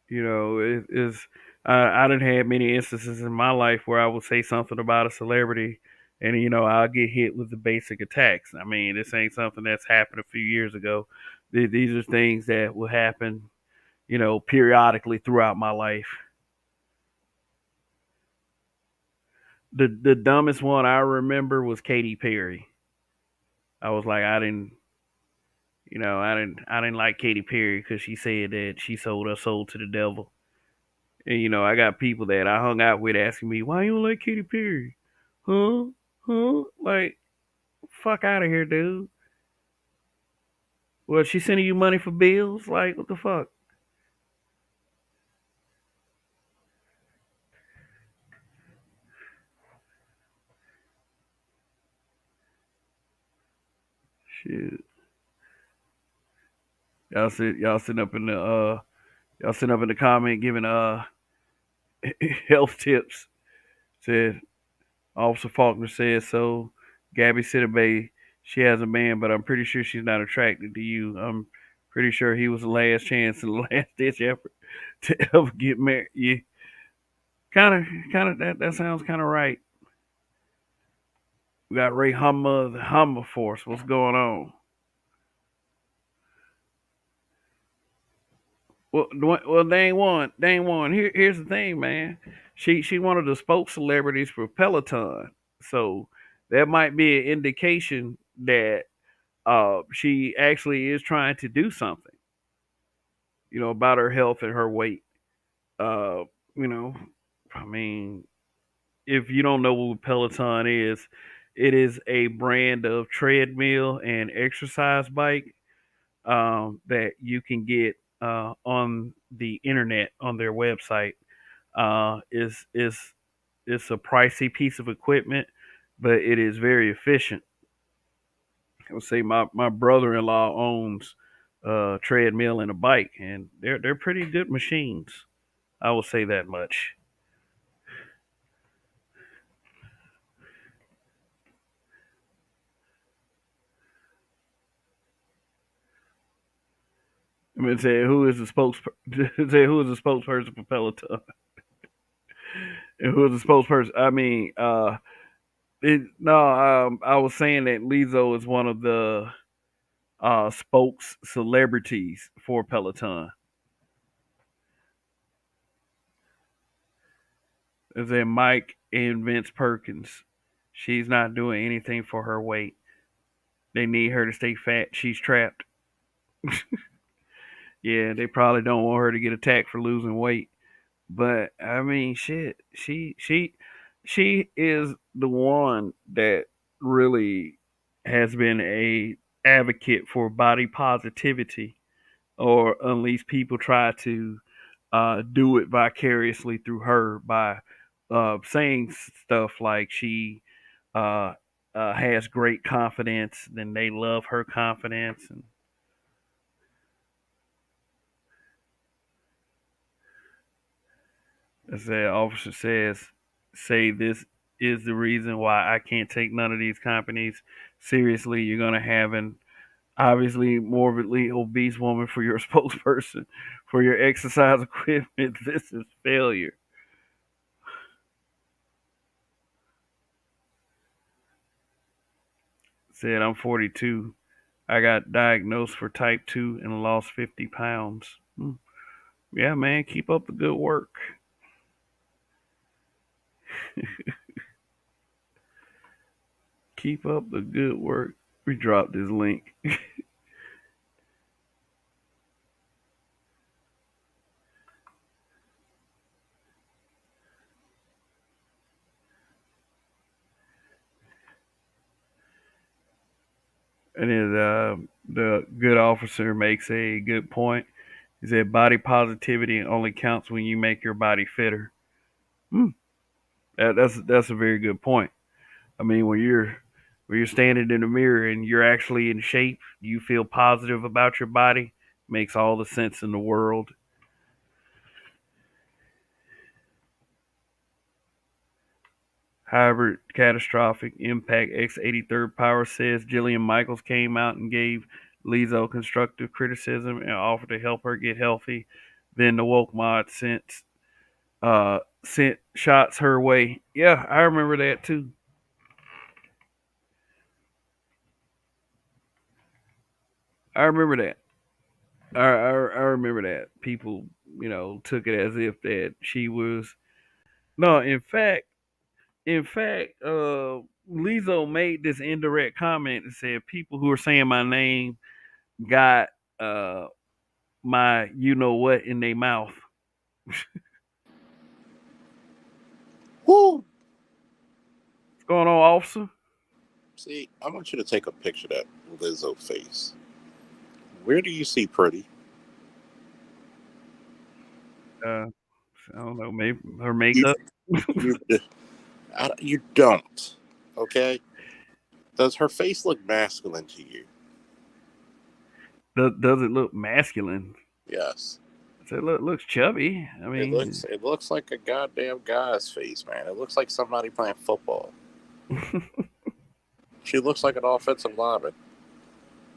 It is. I didn't have many instances in my life where I would say something about a celebrity, and I'll get hit with the basic attacks. I mean, this ain't something that's happened a few years ago. These are things that will happen, periodically throughout my life. The dumbest one I remember was Katy Perry. I was like, I didn't like Katy Perry because she said that she sold her soul to the devil. And I got people that I hung out with asking me, why you don't like Katy Perry? Huh? Huh? Like, fuck out of here, dude. Well, she sending you money for bills? Like, what the fuck? Shit. Y'all sitting up in the comment giving health tips. Said Officer Faulkner says so. Gabby Sidibe, she has a man, but I'm pretty sure she's not attracted to you. I'm pretty sure he was the last chance and the last ditch effort to ever get married. Yeah, kind of that sounds kind of right. We got Ray Hummer, the Hummer Force. What's going on? Well, dang one. Here's the thing, man. She one of the spokes celebrities for Peloton, so that might be an indication that she actually is trying to do something, about her health and her weight. Uh, you know, I mean, if you don't know what Peloton is, it is a brand of treadmill and exercise bike that you can get on the internet on their website. Is It's a pricey piece of equipment, but it is very efficient. I would say my brother in law owns a treadmill and a bike, and they're pretty good machines. I will say that much. I'm gonna say who is the say who is the spokesperson for Peloton and who is the spokesperson. I mean, no, I was saying that Lizzo is one of the spokes celebrities for Peloton. Is in Mike and Vince Perkins. She's not doing anything for her weight. They need her to stay fat. She's trapped. Yeah, they probably don't want her to get attacked for losing weight. But I mean, shit, she is the one that really has been a advocate for body positivity, or at least people try to do it vicariously through her by saying stuff like she uh, has great confidence, then they love her confidence, and as the officer say this is the reason why I can't take none of these companies seriously. You're gonna have an obviously morbidly obese woman for your spokesperson for your exercise equipment. This is failure. Said I'm 42. I got diagnosed for type 2 and lost 50 pounds. Yeah, man, keep up the good work. Keep up the good work. We dropped this link. And then the good officer makes a good point. He said body positivity only counts when you make your body fitter. Hmm. That's a very good point. I mean, when you're standing in the mirror and you're actually in shape, you feel positive about your body. Makes all the sense in the world. However, catastrophic impact X83rd Power says Jillian Michaels came out and gave Lizzo constructive criticism and offered to help her get healthy. Then the woke mod sent shots her way. Yeah, I remember that too. I remember that. I remember that. People, took it as if that she was. No, in fact, In fact, Lizzo made this indirect comment and said people who are saying my name got uh my you know what in their mouth. Woo! What's going on, officer? See, I want you to take a picture of that Lizzo face. Where do you see pretty? I don't know, maybe her You, makeup. you, you don't. Okay? Does her face look masculine to you? Does it look masculine? Yes. It looks chubby. I It mean, looks like a goddamn guy's face, man. It looks like somebody playing football. She looks like an offensive lineman.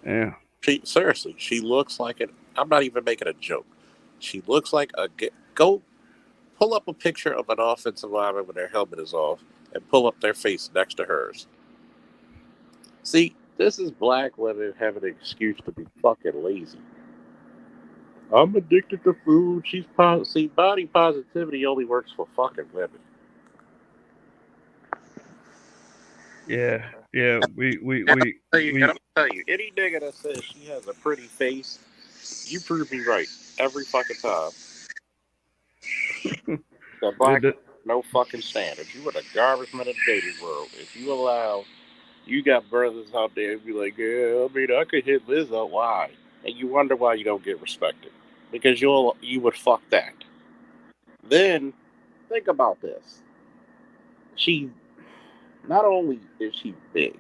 yeah. She looks like it. I'm not even making a joke. She looks like go pull up a picture of an offensive lineman when their helmet is off and pull up their face next to hers. See, this is black women having an excuse to be fucking lazy. I'm addicted to food. See, body positivity only works for fucking women. Yeah, yeah, And I'm we tell you, any nigga that says she has a pretty face, you prove me right every fucking time. The black no fucking standards. You are the garbage man of the dating world. If you allow, you got brothers out there who be like, yeah, I mean, I could hit Lizzo. Why? And you wonder why you don't get respected because you would fuck that. Then think about this. She not only is she big,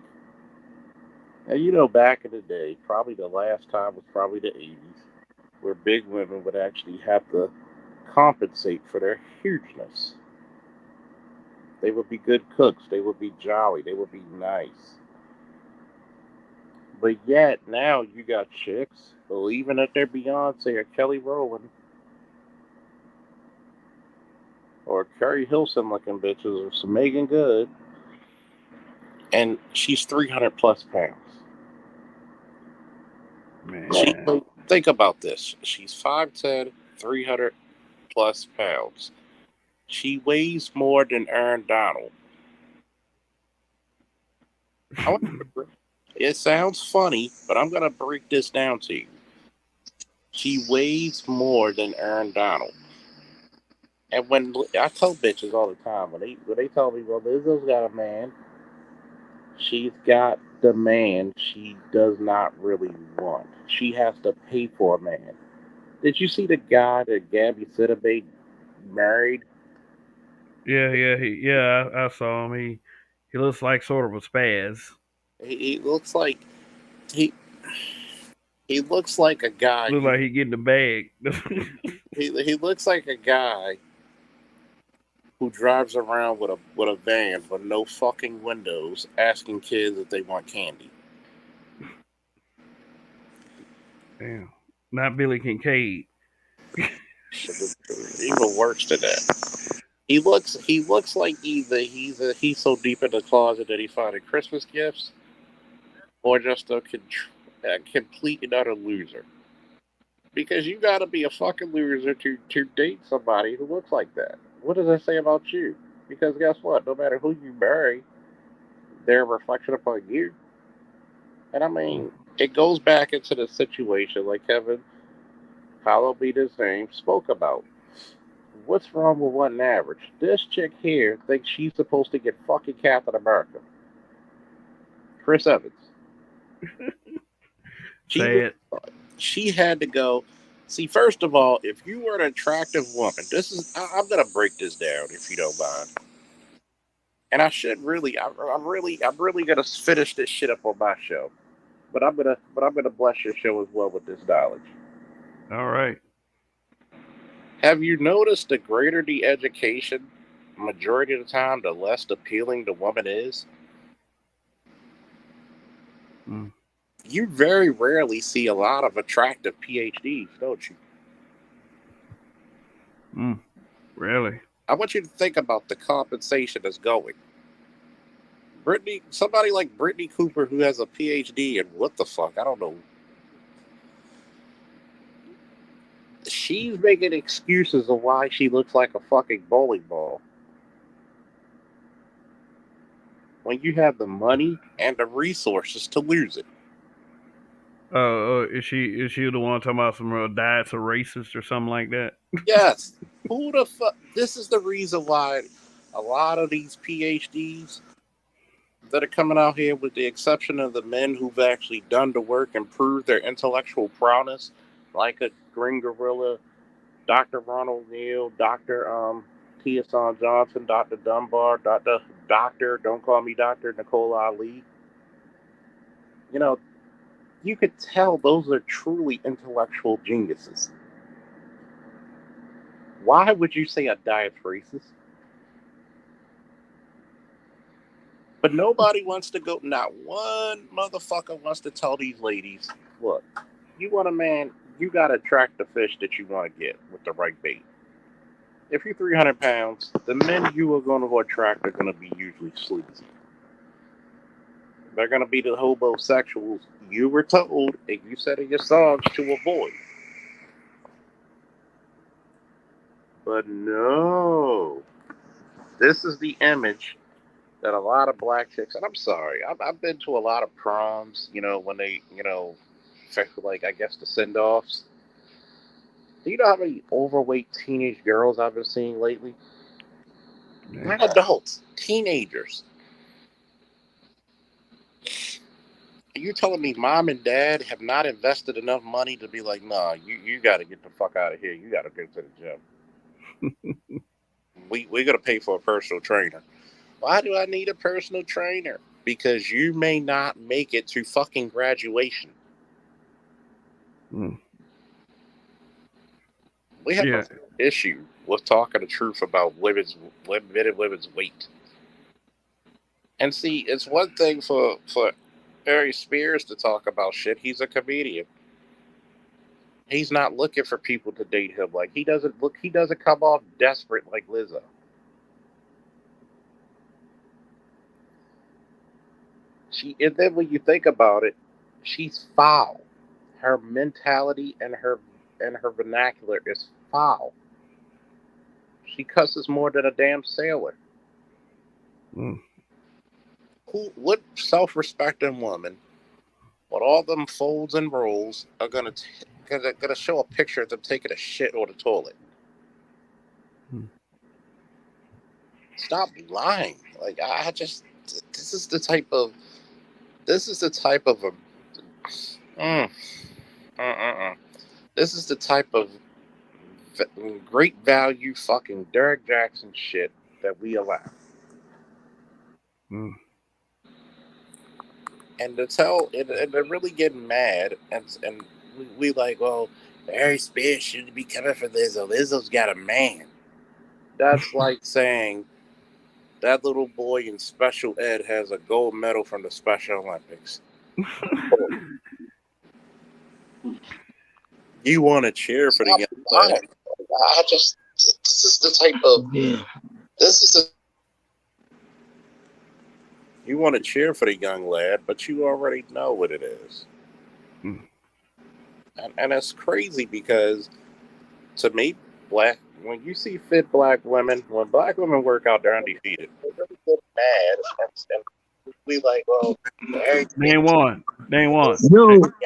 and you know, back in the day, probably the last time was probably the 80s, where big women would actually have to compensate for their hugeness. They would be good cooks. They would be jolly. They would be nice. But yet now you got chicks believing that they're Beyonce or Kelly Rowland or Carrie Hilson looking bitches or some Megan Good, and she's 300 plus pounds. man. Think about this. She's 5'10", 300 plus pounds. She weighs more than Aaron Donald. It sounds funny, but I'm going to break this down to you. She weighs more than Aaron Donald. And when I tell bitches all the time, when they tell me, well, Lizzo's got a man, she's got the man she does not really want. She has to pay for a man. Did you see the guy that Gabby Sidibe married? Yeah, I saw him. He looks like sort of a spaz. He looks like he he looks like a guy. Looks like he getting the bag. He looks like a guy who drives around with a van with no fucking windows, asking kids if they want candy. Damn, not Billy Kincaid. Even worse than that. He looks like either he's so deep in the closet that he's finding Christmas gifts, or just a complete and utter loser. Because you got to be a fucking loser to date somebody who looks like that. What does that say about you? Because guess what? No matter who you marry, they're a reflection upon you. And I mean, it goes back into the situation like Kevin, hallowed be his name, spoke about. What's wrong with one average? This chick here thinks she's supposed to get fucking Captain America. Chris Evans. Sad. She had to go. See, first of all, if you were an attractive woman, I'm gonna break this down if you don't mind. And I should really, I'm really gonna finish this shit up on my show. But I'm gonna bless your show as well with this knowledge. All right. Have you noticed the greater the education, majority of the time, the less appealing the woman is? You very rarely see a lot of attractive PhDs, don't you? Really? I want you to think about the compensation that's going. Somebody like Brittany Cooper who has a PhD and what the fuck, I don't know. She's making excuses of why she looks like a fucking bowling ball. when you have the money and the resources to lose it. Is she the one talking about some diets are racist or something like that? Yes. Who the fuck? This is the reason why a lot of these PhDs that are coming out here, with the exception of the men who've actually done the work and proved their intellectual prowess, like a Green Gorilla, Dr. Ronald Neal, Dr. Tiason Johnson, Dr. Dunbar, Doctor, don't call me Doctor, Nicole Ali. You know, you could tell those are truly intellectual geniuses. Why would you say a diet's racist? But nobody wants to go, not one motherfucker wants to tell these ladies, look, you want a man, you got to attract the fish that you want to get with the right bait. If you're 300 pounds, the men you are going to attract are going to be usually sleazy. They're going to be the hobosexuals you were told, and you said in your songs, to avoid. But no, this is the image that a lot of black chicks, and I'm sorry, I've been to a lot of proms, when they, like, I guess the send-offs. Do you know how many overweight teenage girls I've been seeing lately? Not adults, teenagers. You're telling me mom and dad have not invested enough money to be like, nah, you got to get the fuck out of here. You got to go to the gym. We're going to pay for a personal trainer. Why do I need a personal trainer? Because you may not make it to fucking graduation. We have an issue with talking the truth about women's weight. And see, it's one thing for Ari Spears to talk about shit. He's a comedian. He's not looking for people to date him. Like, he doesn't come off desperate like Lizzo. And then when you think about it, she's foul. Her mentality and her vernacular is foul. She cusses more than a damn sailor. What self-respecting woman, with all them folds and rolls, are gonna show a picture of them taking a shit on the toilet? Stop lying. Like, this is the type of This is the type of great value fucking Derek Jackson shit that we allow. And to tell, and they're really getting mad, and we like, well, Ari Spears shouldn't be coming for Lizzo. Lizzo's got a man. That's like saying that little boy in special ed has a gold medal from the Special Olympics. You want to cheer for the young lad. This is the type of, you want to cheer for the young lad, but you already know what it is. And it's crazy because, to me, when you see fit black women, when black women work out, they're undefeated. They really get mad, and we like, well, Name one. Yo,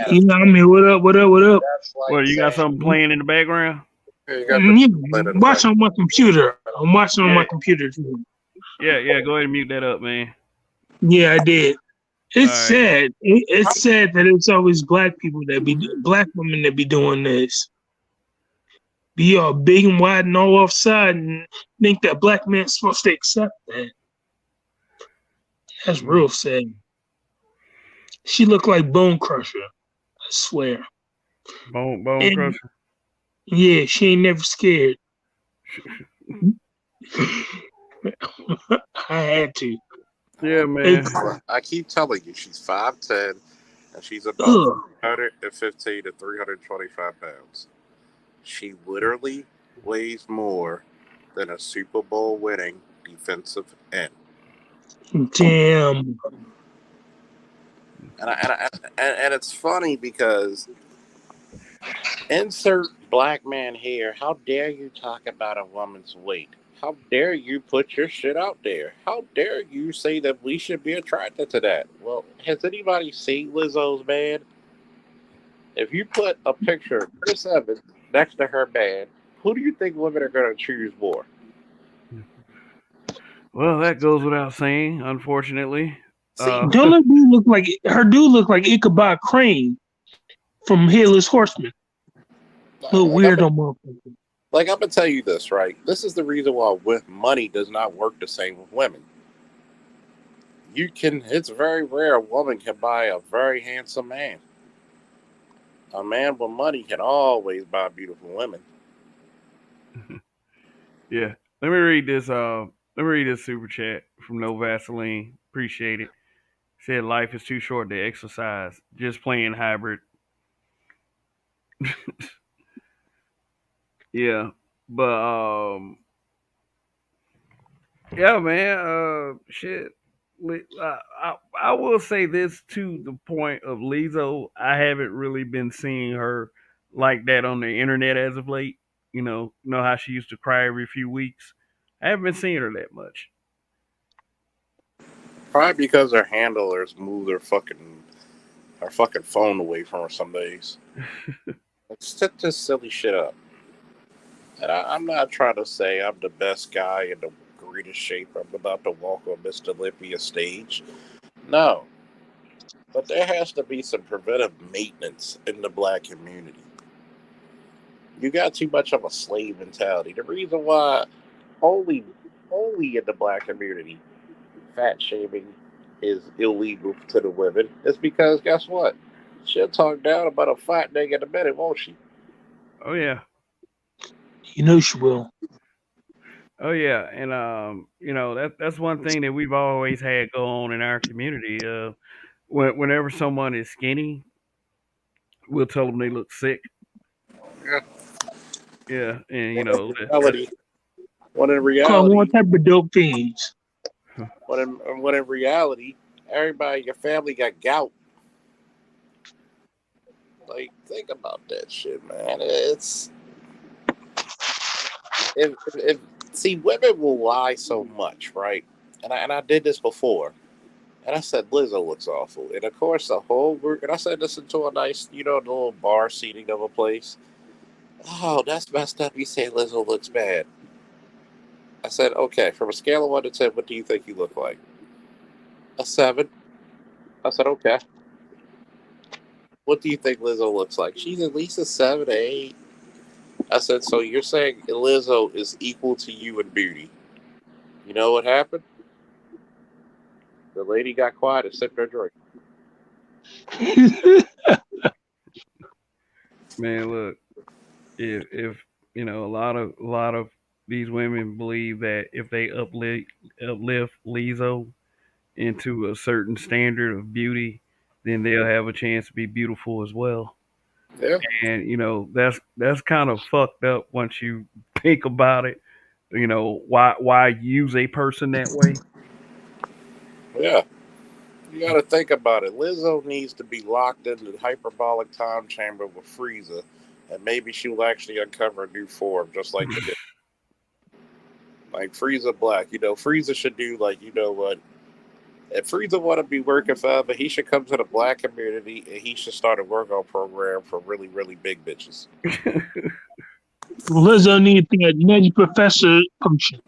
you know what I mean? What up? Well, you got something playing in the background? I'm watching on my computer. I'm watching on my computer too. Yeah, go ahead and mute that up, man. Yeah, I did. It's sad. It's sad that it's always black women that be doing this. Be all big and wide and all offside and think that black man's supposed to accept that. That's real sad. She looked like Bone Crusher. I swear. Bone Crusher? Yeah, she ain't never scared. I had to. Yeah, man. I keep telling you, she's 5'10", and she's about 315 to 325 pounds. She literally weighs more than a Super Bowl winning defensive end. Damn. And it's funny because insert black man here. How dare you talk about a woman's weight? How dare you put your shit out there? How dare you say that we should be attracted to that? Well, has anybody seen Lizzo's man? If you put a picture of Chris Evans next to her man, who do you think women are going to choose more? Well, that goes without saying, unfortunately. See, Don't let me look like her dude look like Ichabod Crane from Headless Horseman. Little weirdo motherfucker. like I'm gonna tell you this, right? This is the reason why with money does not work the same with women. It's very rare a woman can buy a very handsome man. A man with money can always buy beautiful women. Yeah. Let me read this. Let me read this super chat from No Vaseline. Appreciate it. Said life is too short to exercise. Just playing hybrid. Yeah, but yeah, man. Shit. I will say this to the point of Lizzo. I haven't really been seeing her like that on the internet as of late. You know how she used to cry every few weeks. I haven't been seeing her that much. Probably because her handlers moved her fucking phone away from her some days. Let's set this silly shit up. And I'm not trying to say I'm the best guy in the greatest shape. I'm about to walk on Mr. Olympia stage. No. But there has to be some preventive maintenance in the black community. You got too much of a slave mentality. The reason why only in the black community fat shaming is illegal to the women is because guess what? She'll talk down about a fat nigga in a minute, won't she? Oh yeah. You know she will. Oh yeah, and that's one thing that we've always had go on in our community. Whenever someone is skinny, we'll tell them they look sick. Yeah. Yeah, and When in Call reality, one type of dope fiends. when in reality, everybody in your family got gout. Like, think about that shit, man. It's if see, women will lie so much, right? And I did this before, and I said Lizzo looks awful, and of course the whole group. And I said this into a nice, the little bar seating of a place. Oh, that's messed up. You say Lizzo looks bad. I said, okay, from a scale of 1 to 10, what do you think you look like? A 7. I said, okay. What do you think Lizzo looks like? She's at least a 7, 8. I said, so you're saying Lizzo is equal to you in beauty? You know what happened? The lady got quiet and sipped her drink. Man, look, if a lot of these women believe that if they uplift Lizzo into a certain standard of beauty, then they'll have a chance to be beautiful as well. Yeah. And that's kind of fucked up once you think about it. Why use a person that way? Yeah. You got to think about it. Lizzo needs to be locked in the hyperbolic time chamber with Frieza, and maybe she'll actually uncover a new form, just like the like Frieza Black. Frieza should do what? If Frieza want to be working forever, he should come to the black community and he should start a workout program for really, really big bitches. Lizzo needs that Nutty Professor potion.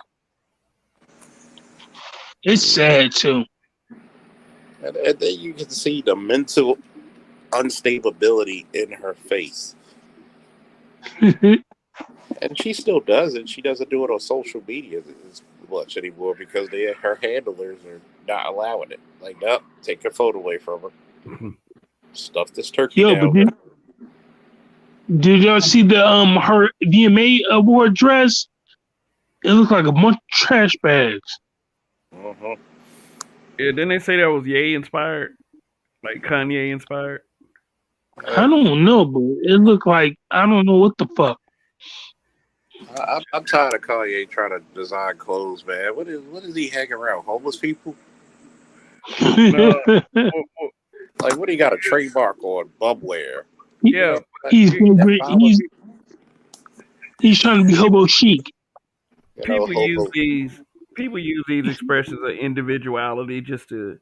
It's sad too. And then you can see the mental unstability in her face. And she still does it. She doesn't do it on social media as much anymore because her handlers are not allowing it. Like, no, take your phone away from her. Stuff this turkey down. But did y'all see the her VMA award dress? It looked like a bunch of trash bags. Uh-huh. Yeah, didn't they say that was Ye inspired? Like Kanye inspired? I don't know, but it looked like I don't know what the fuck. I'm tired of Kanye trying to design clothes, man. What is he hanging around? Homeless people? Like, what do you got a trademark on? Bumwear. Yeah. He's trying to be hobo chic. people use Hobo. these expressions of individuality just to,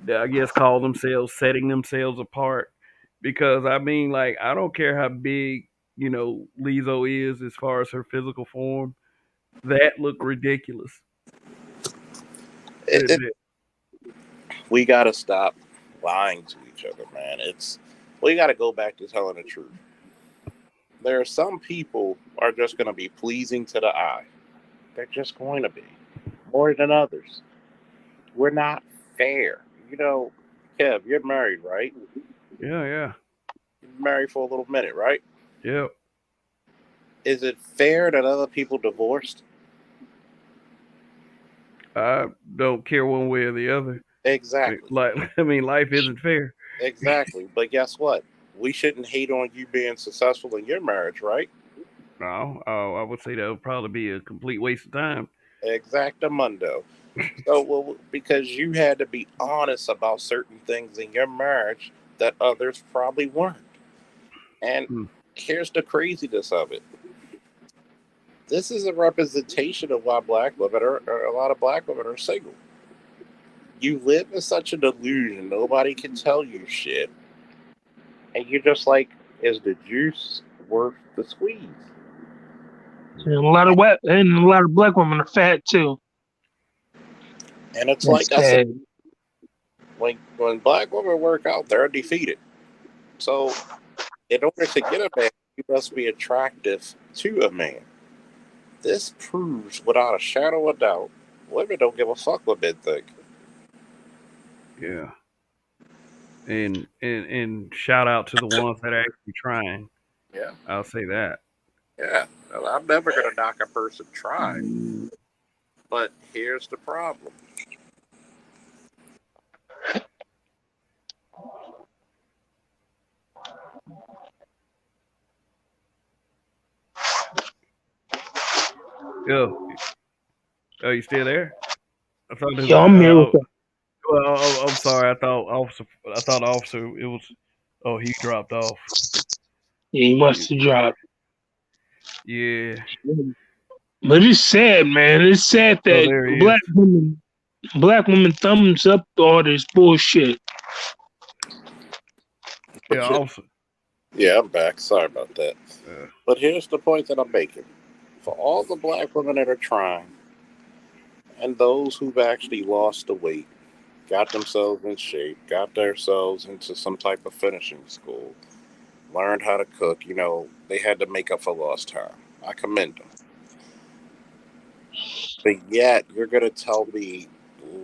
I guess, call themselves setting themselves apart. Because I mean, like, I don't care how big Lizzo is as far as her physical form. That looked ridiculous. It, we gotta stop lying to each other, man. We gotta go back to telling the truth. There are some people are just gonna be pleasing to the eye. They're just going to be more than others. We're not fair. Kev, you're married, right? Yeah. You've been married for a little minute, right? Yep. Is it fair that other people divorced? I don't care one way or the other. Exactly. I mean, life isn't fair. Exactly. But guess what? We shouldn't hate on you being successful in your marriage, right? No, I would say that would probably be a complete waste of time. Exactamundo. So, well, because you had to be honest about certain things in your marriage that others probably weren't. And here's the craziness of it. This is a representation of why black women or a lot of black women are single. You live in such a delusion, nobody can tell you shit. And you're just like, is the juice worth the squeeze? And a lot of black women are fat too. And it's That's like I said, sad. when black women work out, they're defeated. So, in order to get a man, you must be attractive to a man. This proves without a shadow of doubt, women don't give a fuck what men think. Yeah. And shout out to the ones that are actually trying. Yeah. I'll say that. Yeah. Well, I'm never going to knock a person trying. But here's the problem. Yo. Oh, you still there? I thought this Yo, I'm here with them. well, I'm sorry. I thought officer it was oh, he dropped off. Yeah, he must have dropped. Yeah. But it's sad, man. It's sad that there he black women thumbs up all this bullshit. Yeah, officer. Yeah, I'm back. Sorry about that. Yeah. But here's the point that I'm making. For all the black women that are trying, and those who've actually lost the weight, got themselves in shape, got themselves into some type of finishing school, learned how to cook, they had to make up for lost time. I commend them. But yet, you're going to tell me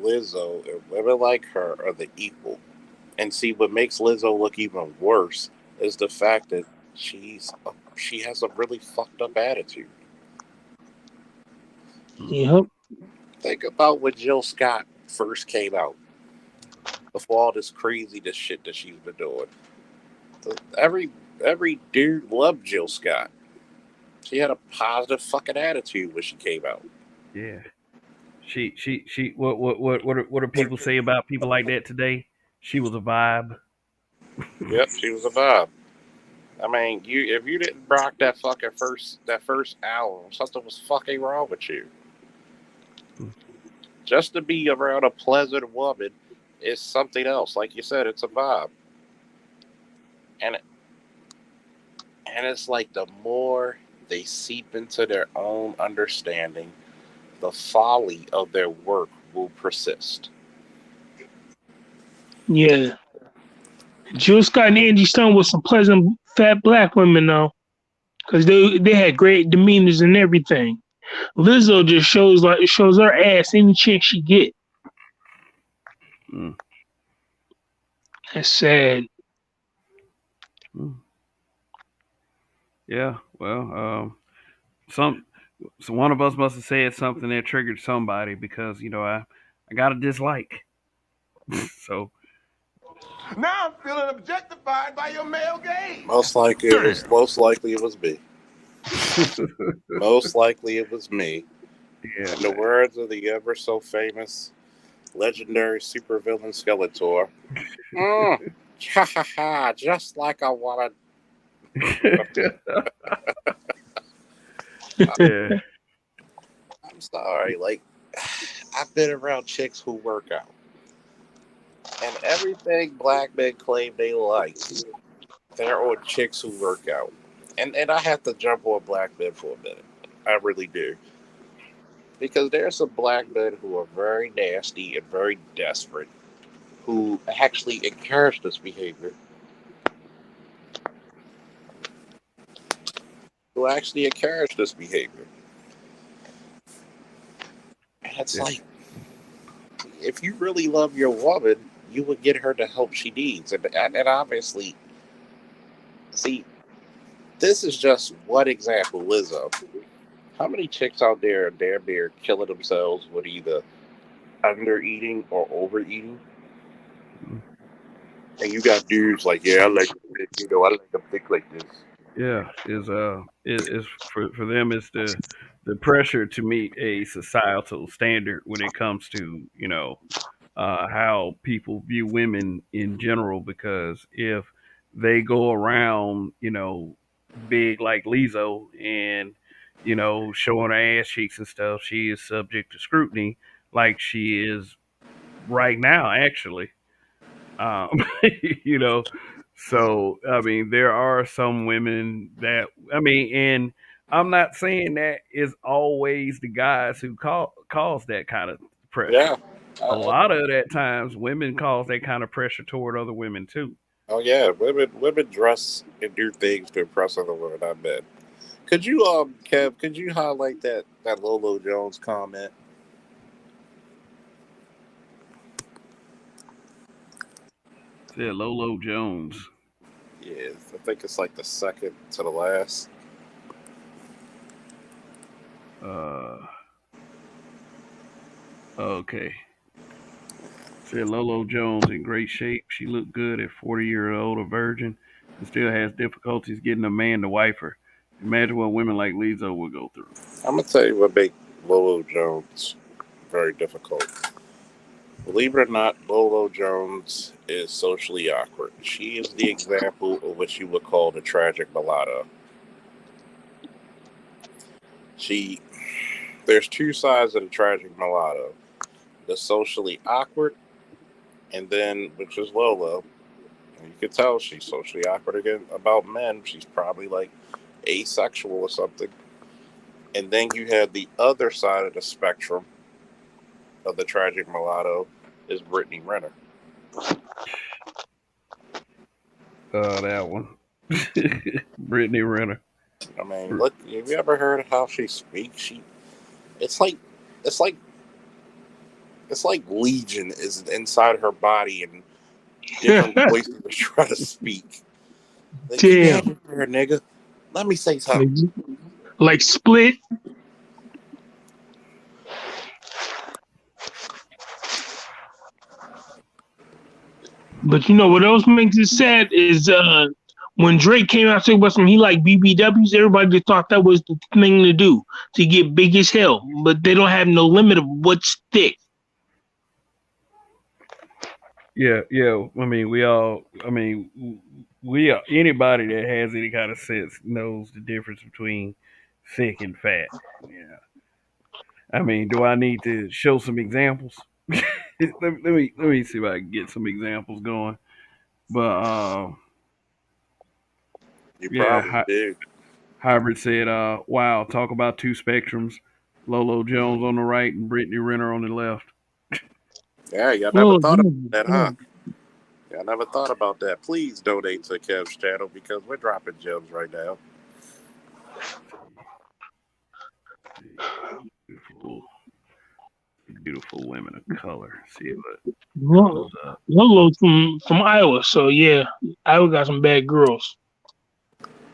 Lizzo and women like her are the equal. And see, what makes Lizzo look even worse is the fact that she has a really fucked up attitude. Yep. Think about when Jill Scott first came out. Before all this shit that she's been doing. Every dude loved Jill Scott. She had a positive fucking attitude when she came out. Yeah. She what do people say about people like that today? She was a vibe. Yep, she was a vibe. I mean, if you didn't rock that first album, something was fucking wrong with you. Just to be around a pleasant woman is something else. Like you said, it's a vibe. And it's like the more they seep into their own understanding, the folly of their work will persist. Yeah. Jill Scott and Angie Stone was some pleasant fat black women though. Because they had great demeanors and everything. Lizzo just shows her ass any chance she get. That's sad. Yeah, well, so one of us must have said something that triggered somebody because I got a dislike. So Now I'm feeling objectified by your male gaze. Most likely it was me. Most likely it was me. Yeah. In the words of the ever so famous, legendary supervillain Skeletor, ha ha ha, just like a woman. Yeah. I'm all right, like I've been around chicks who work out, and everything black men claim they like, they're on chicks who work out, and I have to jump on black men for a minute. I really do. Because there are some black men who are very nasty and very desperate who actually encourage this behavior. Who actually encourage this behavior. And it's Yeah. like, if you really love your woman, you would get her the help she needs. And obviously, see, this is just one example, Lizzo. How many chicks out there are damn near killing themselves with either under eating or overeating? And you got dudes like, yeah, I like, I like them thick like this. Yeah, is for them is the pressure to meet a societal standard when it comes to how people view women in general. Because if they go around big like Lizzo and showing her ass cheeks and stuff, she is subject to scrutiny like she is right now actually. um you know so I mean there are some women that and I'm not saying that is always the guys who cause that kind of pressure. Yeah. A Uh, lot of that times women cause that kind of pressure toward other women too. oh yeah, women dress and do things to impress other women. I bet. Could you Kev? Could you highlight that Lolo Jones comment? Yeah, Lolo Jones. Yeah, I think it's like the second to the last. uh okay. Said Lolo Jones in great shape. She looked good at 40-year-old, a virgin, and still has difficulties getting a man to wife her. Imagine what women like Lizzo would go through. I'm gonna tell you what makes Lolo Jones very difficult. Believe it or not, Lolo Jones is socially awkward. She is the example of what you would call the tragic mulatto. She, there's two sides of the tragic mulatto: the socially awkward, and then which is Lolo. And you can tell she's socially awkward again about men. She's probably like asexual or something. And then you have the other side of the spectrum of the tragic mulatto is Brittany Renner. That one. Brittany Renner. I mean, look, have you ever heard how she speaks? It's like, it's like, it's like Legion is inside her body and different voices are trying to speak. Like, Damn. her nigga. Let me say something. Like Split. But you know what else makes it sad is when Drake came out saying about some he like BBWs, everybody just thought that was the thing to do to get big as hell. But they don't have no limit of what's thick. Yeah. I mean, anybody that has any kind of sense knows the difference between thick and fat. Yeah. I mean, do I need to show some examples? let me see if I can get some examples going. But You yeah, probably do. Hybrid said, "Wow, talk about two spectrums: Lolo Jones on the right and Brittany Renner on the left." Yeah, y'all never thought about that, huh? Yeah. Y'all never thought about that. Please donate to Kev's channel because we're dropping gems right now. Beautiful women of color. See what comes up. Lolo's from Iowa, so yeah, Iowa got some bad girls.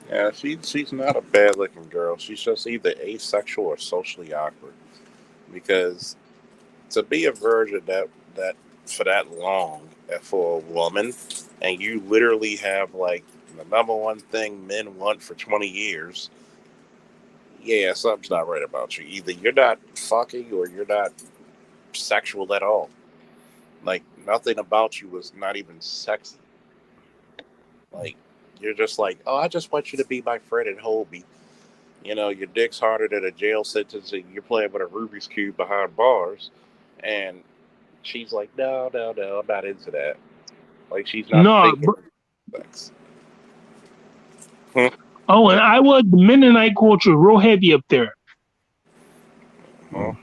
Yeah, she's not a bad looking girl. She's just either asexual or socially awkward. Because to be a virgin that for that long for a woman, and you literally have like the number one thing men want for 20 years, yeah, something's not right about you. Either you're not fucking or you're not sexual at all. Like nothing about you was not even sexy. Like you're just like, oh, I just want you to be my friend and hold me. You know, your dick's harder than a jail sentence, and you're playing with a Rubik's cube behind bars, and she's like, no, no, no, I'm not into that. Like she's not No, thinking sex. oh, and I was the Mennonite culture real heavy up there. Huh?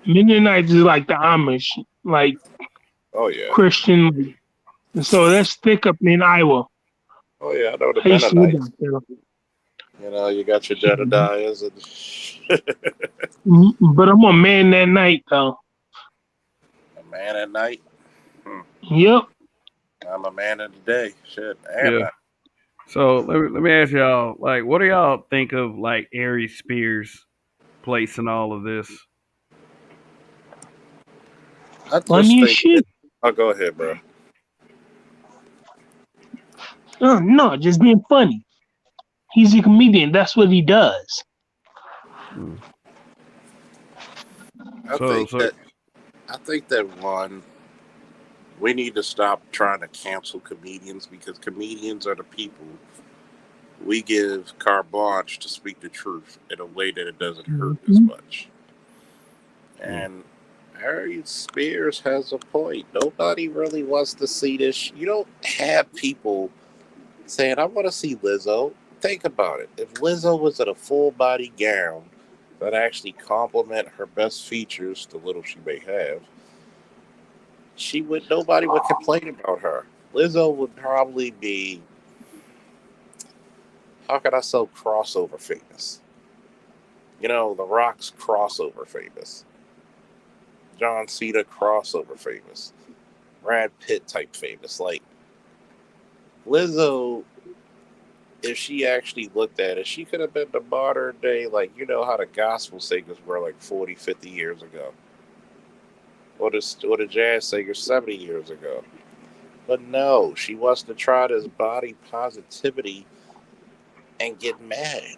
Mennonites is like the Amish, like Oh yeah, Christian. And so that's thick up in Iowa. oh yeah, I know the I used to live Mennonites. out there. You know, you got your Jedediahs and But I'm a man that night though. a man at night. Yep. I'm a man of the day. Shit, am Yeah. So let me ask y'all, like, what do y'all think of like Aries Spears' place in all of this? I just Funny as think. shit. Oh, go ahead, bro. No, just being funny. He's a comedian. That's what he does. I think that one, we need to stop trying to cancel comedians because comedians are the people we give carte blanche to speak the truth in a way that it doesn't hurt as much. And Harry Spears has a point. Nobody really wants to see this. You don't have people saying, I want to see Lizzo. Think about it. If Lizzo was in a full body gown that actually complement her best features, the little she may have, nobody would complain about her. Lizzo would probably be, how can I say, crossover famous? You know, The Rock's crossover famous. John Cena crossover famous. Brad Pitt type famous. Like, Lizzo, if she actually looked at it, she could have been the modern day, like, you know how the gospel singers were like 40, 50 years ago. Or the jazz singers 70 years ago. But no, she wants to try this body positivity and get mad.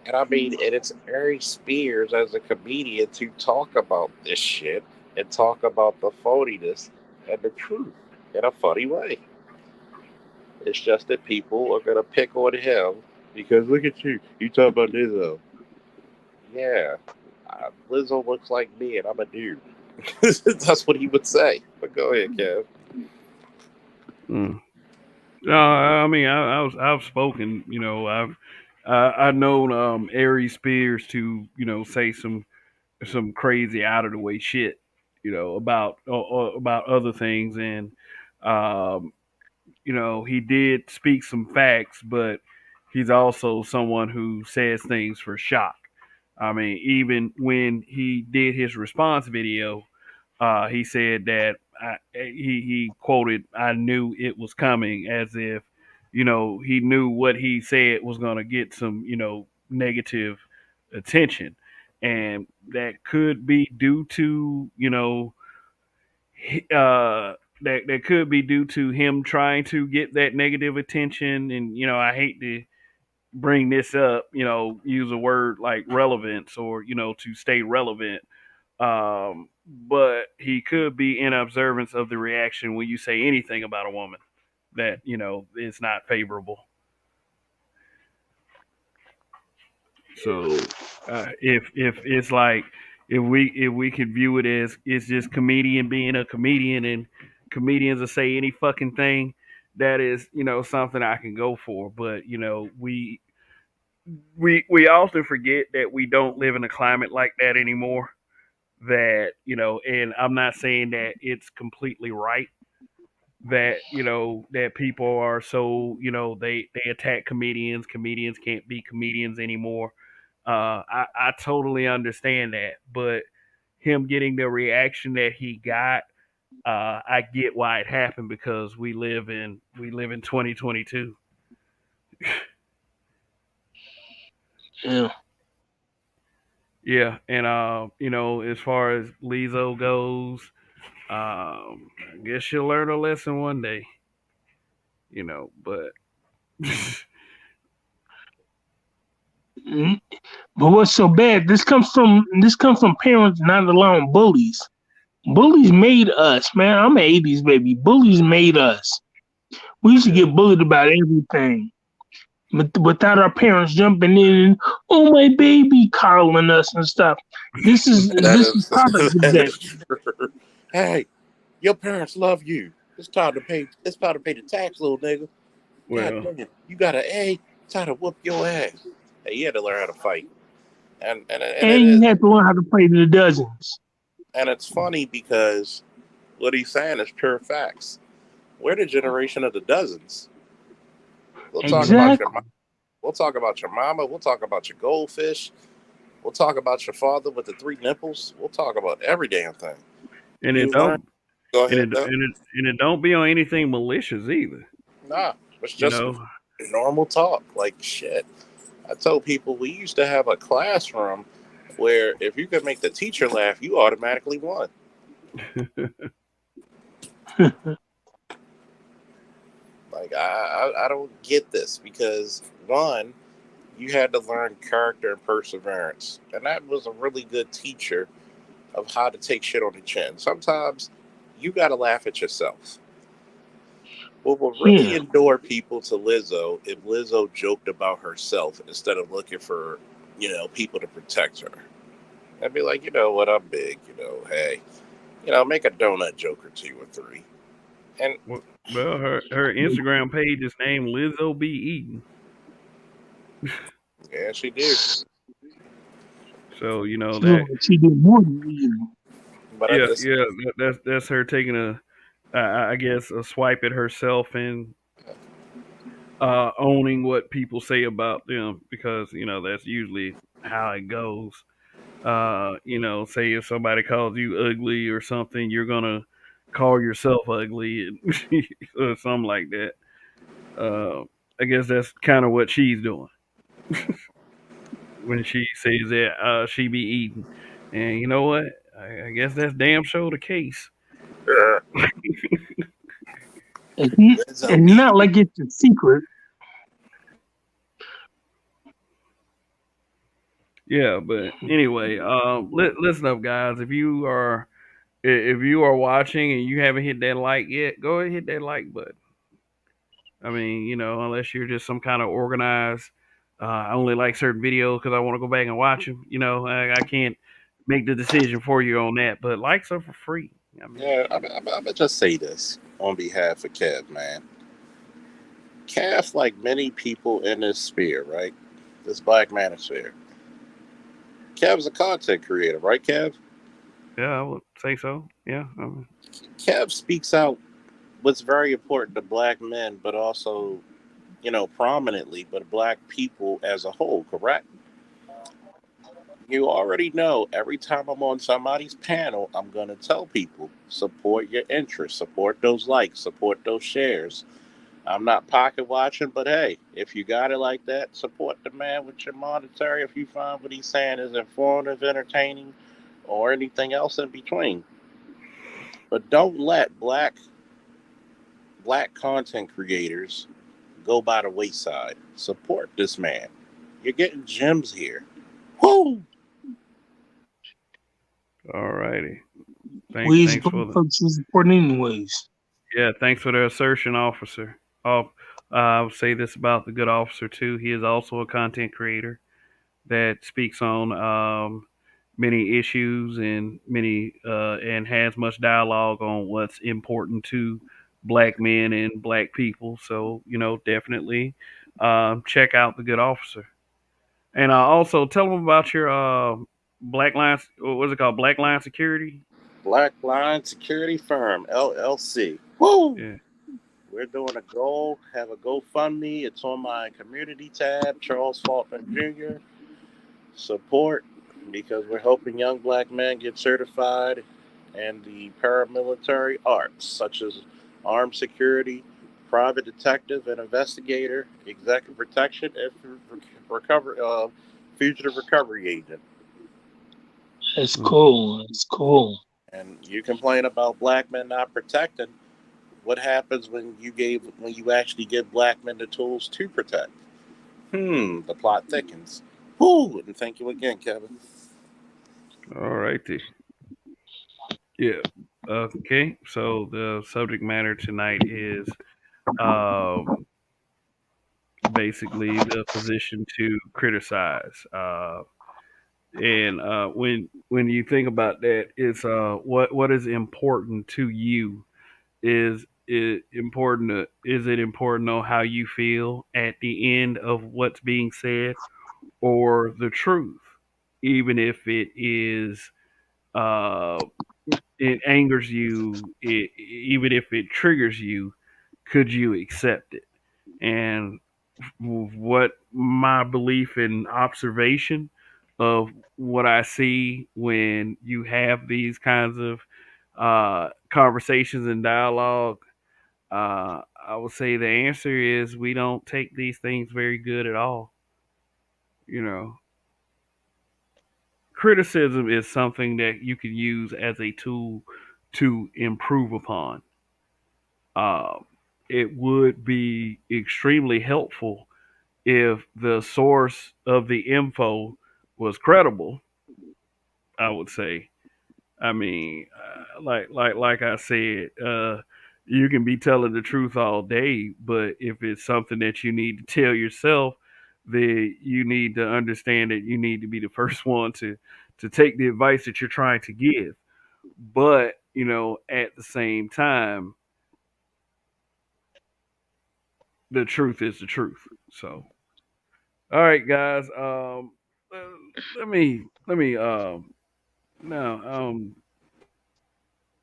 And I mean, and it's Ari Spears as a comedian to talk about this shit and talk about the phoniness and the truth in a funny way. It's just that people are going to pick on him because look at you. You talk about Lizzo. Yeah. Lizzo looks like me and I'm a dude. That's what he would say. But go ahead, Kev. No, I mean I've spoken. You know, I've known Aries Spears to say some crazy out of the way shit. You know about other things and he did speak some facts, but he's also someone who says things for shock. I mean, even when he did his response video, he said that he quoted, "I knew it was coming," as if he knew what he said was going to get some negative attention, and that could be due to that could be due to him trying to get that negative attention. And I hate to bring this up, use a word like relevance or to stay relevant. But he could be in observance of the reaction when you say anything about a woman that is not favorable. So if it's like if we could view it as it's just comedian being a comedian and comedians will say any fucking thing, that is something I can go for. But we often forget that we don't live in a climate like that anymore. That and I'm not saying that it's completely right that that people are so they attack comedians. Comedians can't be comedians anymore. I totally understand that, but him getting the reaction that he got, I get why it happened because we live in 2022. Yeah. Yeah, and as far as Lizzo goes, I guess she'll learn a lesson one day. But Mhm. But what's so bad? This comes from parents not allowing bullies. Bullies made us, man. I'm an '80s baby. Bullies made us. We used to get bullied about everything. without our parents jumping in and, oh my baby, coddling us and stuff. This is product That design. is true. Hey, your parents love you. It's time to pay. It's time to pay the tax, little nigga. God Well, damn it, you got an A. It's time to whoop your ass. Hey, you had to learn how to fight, and it And is, you have to learn how to play the dozens. and it's funny because what he's saying is pure facts. We're the generation of the dozens. We'll talk about your Exactly. mom. We'll talk about your mama. We'll talk about your goldfish. We'll talk about your father with the three nipples. We'll talk about every damn thing. and it You learn. don't Go and ahead, though. it don't be on anything malicious either. Nah, it's You just know. normal talk. Like shit. I tell people we used to have a classroom where if you could make the teacher laugh, you automatically won. Like I don't get this because one, you had to learn character and perseverance, and that was a really good teacher of how to take shit on the chin. Sometimes you got to laugh at yourself. What will really Yeah. endure people to Lizzo if Lizzo joked about herself instead of looking for, people to protect her. I'd be like, you know what, I'm big, hey, make a donut joke or two or three. And Well, her Instagram page is named Lizzo B Eaton. yeah, she did. So you know So that. she did more than you. But I Yeah, just, yeah. That's her taking I guess, a swipe at herself and owning what people say about them because that's usually how it goes. Say if somebody calls you ugly or something, you're gonna call yourself ugly or something like that. Uh, I guess that's kind of what she's doing when she says that she be eating, and you know what? I guess that's damn sure the case. Lizzo It's be not like it's a secret. Yeah, but anyway, listen up, guys. If you are watching and you haven't hit that like yet, go ahead and hit that like button. I mean, unless you're just some kind of organized, I only like certain videos because I want to go back and watch them. I can't make the decision for you on that. But likes are for free. I mean, Yeah, I'm gonna just say this on behalf of Kev, man. Kev, like many people in this sphere, right? This Black Manosphere. Kev's a content creator, right, Kev? yeah, I would say so. Yeah, Kev speaks out what's very important to black men, but also, prominently, but black people as a whole, correct? You already know every time I'm on somebody's panel, I'm going to tell people support your interests, support those likes, support those shares. I'm not pocket watching, but hey, if you got it like that, support the man with your monetary if you find what he's saying is informative, entertaining, or anything else in between. But don't let black content creators go by the wayside. Support this man. You're getting gems here. Woo! all righty. We as Thanks black for the folks is important anyways. yeah. Thanks for the assertion, officer. I'll say this about the good officer too. He is also a content creator that speaks on many issues and and has much dialogue on what's important to black men and black people. So definitely check out the good officer. And also tell them about your Black Lions. What was it called? Black Line Security. Black Line Security Firm, LLC. Woo! Yeah. We're doing a goal, have a GoFundMe. It's on my community tab, Charles Faulkner Jr. Support because we're helping young black men get certified in the paramilitary arts, such as armed security, private detective and investigator, executive protection, and fugitive recovery agent. That's cool. That's cool. And you complain about black men not protecting. What happens when you actually give black men the tools to protect? The plot thickens. Whoo! And thank you again, Kevin. All righty. Yeah. Okay. So the subject matter tonight is um, basically the position to criticize. And when you think about that, it's what is important to you. Is it important to know how you feel at the end of what's being said, or the truth, even if it is uh, it angers you, even if it triggers you, could you accept it? And what my belief and observation of what I see when you have these kinds of conversations and dialogue, I would say the answer is we don't take these things very good at all. You know, criticism is something that you can use as a tool to improve upon. Uh, it would be extremely helpful if the source of the info was credible. I would say. I mean, like I said, you can be telling the truth all day, but if it's something that you need to tell yourself, then you need to understand that you need to be the first one to take the advice that you're trying to give. But at the same time, the truth is the truth. So, all right, guys. Uh, let me now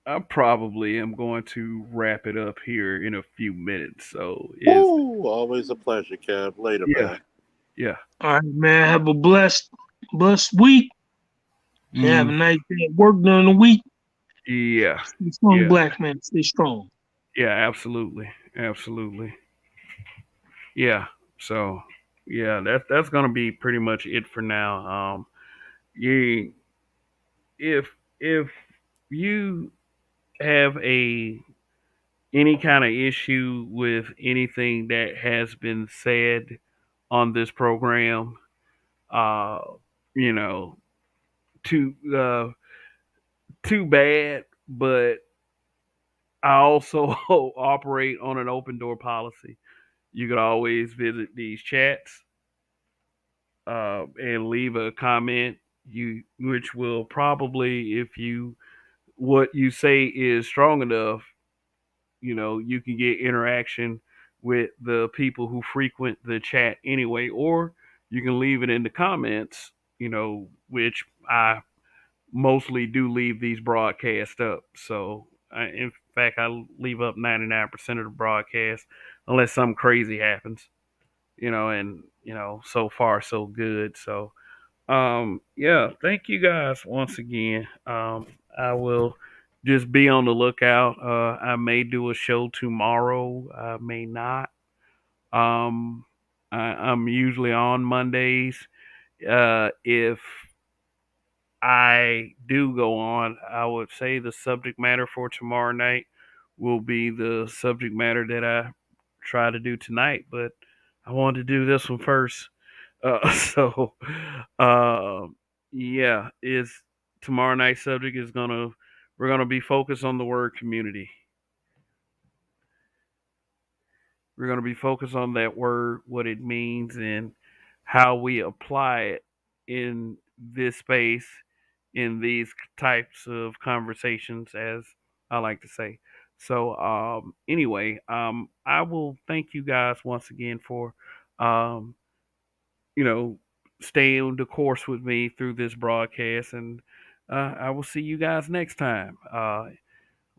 I probably am going to wrap it up here in a few minutes. So is Woo! Always a pleasure, Kev. Later, yeah, man. yeah. All right, man. Have a blessed week. And have a Mm, nice day at work during the week. yeah, Stay strong, yeah, black man. Stay strong. yeah, absolutely. Absolutely. Yeah. So yeah, that's gonna be pretty much it for now. You if you have a any kind of issue with anything that has been said on this program, uh, you know, too too bad, but I also operate on an open door policy. You could always visit these chats and leave a comment. Which will probably, if you what you say is strong enough, you can get interaction with the people who frequent the chat anyway, or you can leave it in the comments. Which I mostly do leave these broadcasts up. So, in fact, I leave up 99% of the broadcast unless something crazy happens. And so far so good. So, yeah, thank you guys once again. I will just be on the lookout. I may do a show tomorrow. I may not. Um, I'm usually on Mondays. If I do go on, I would say the subject matter for tomorrow night will be the subject matter that I try to do tonight, but I wanted to do this one first. So, yeah, is tomorrow night's subject is we're gonna be focused on the word community. We're gonna be focused on that word, what it means, and how we apply it in this space, in these types of conversations, as I like to say. So, anyway, I will thank you guys once again for, um, you know, staying the course with me through this broadcast, and I will see you guys next time.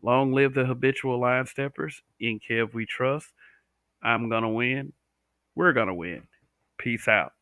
Long live the habitual line steppers. In Kev we trust. I'm gonna win. We're gonna win. Peace out.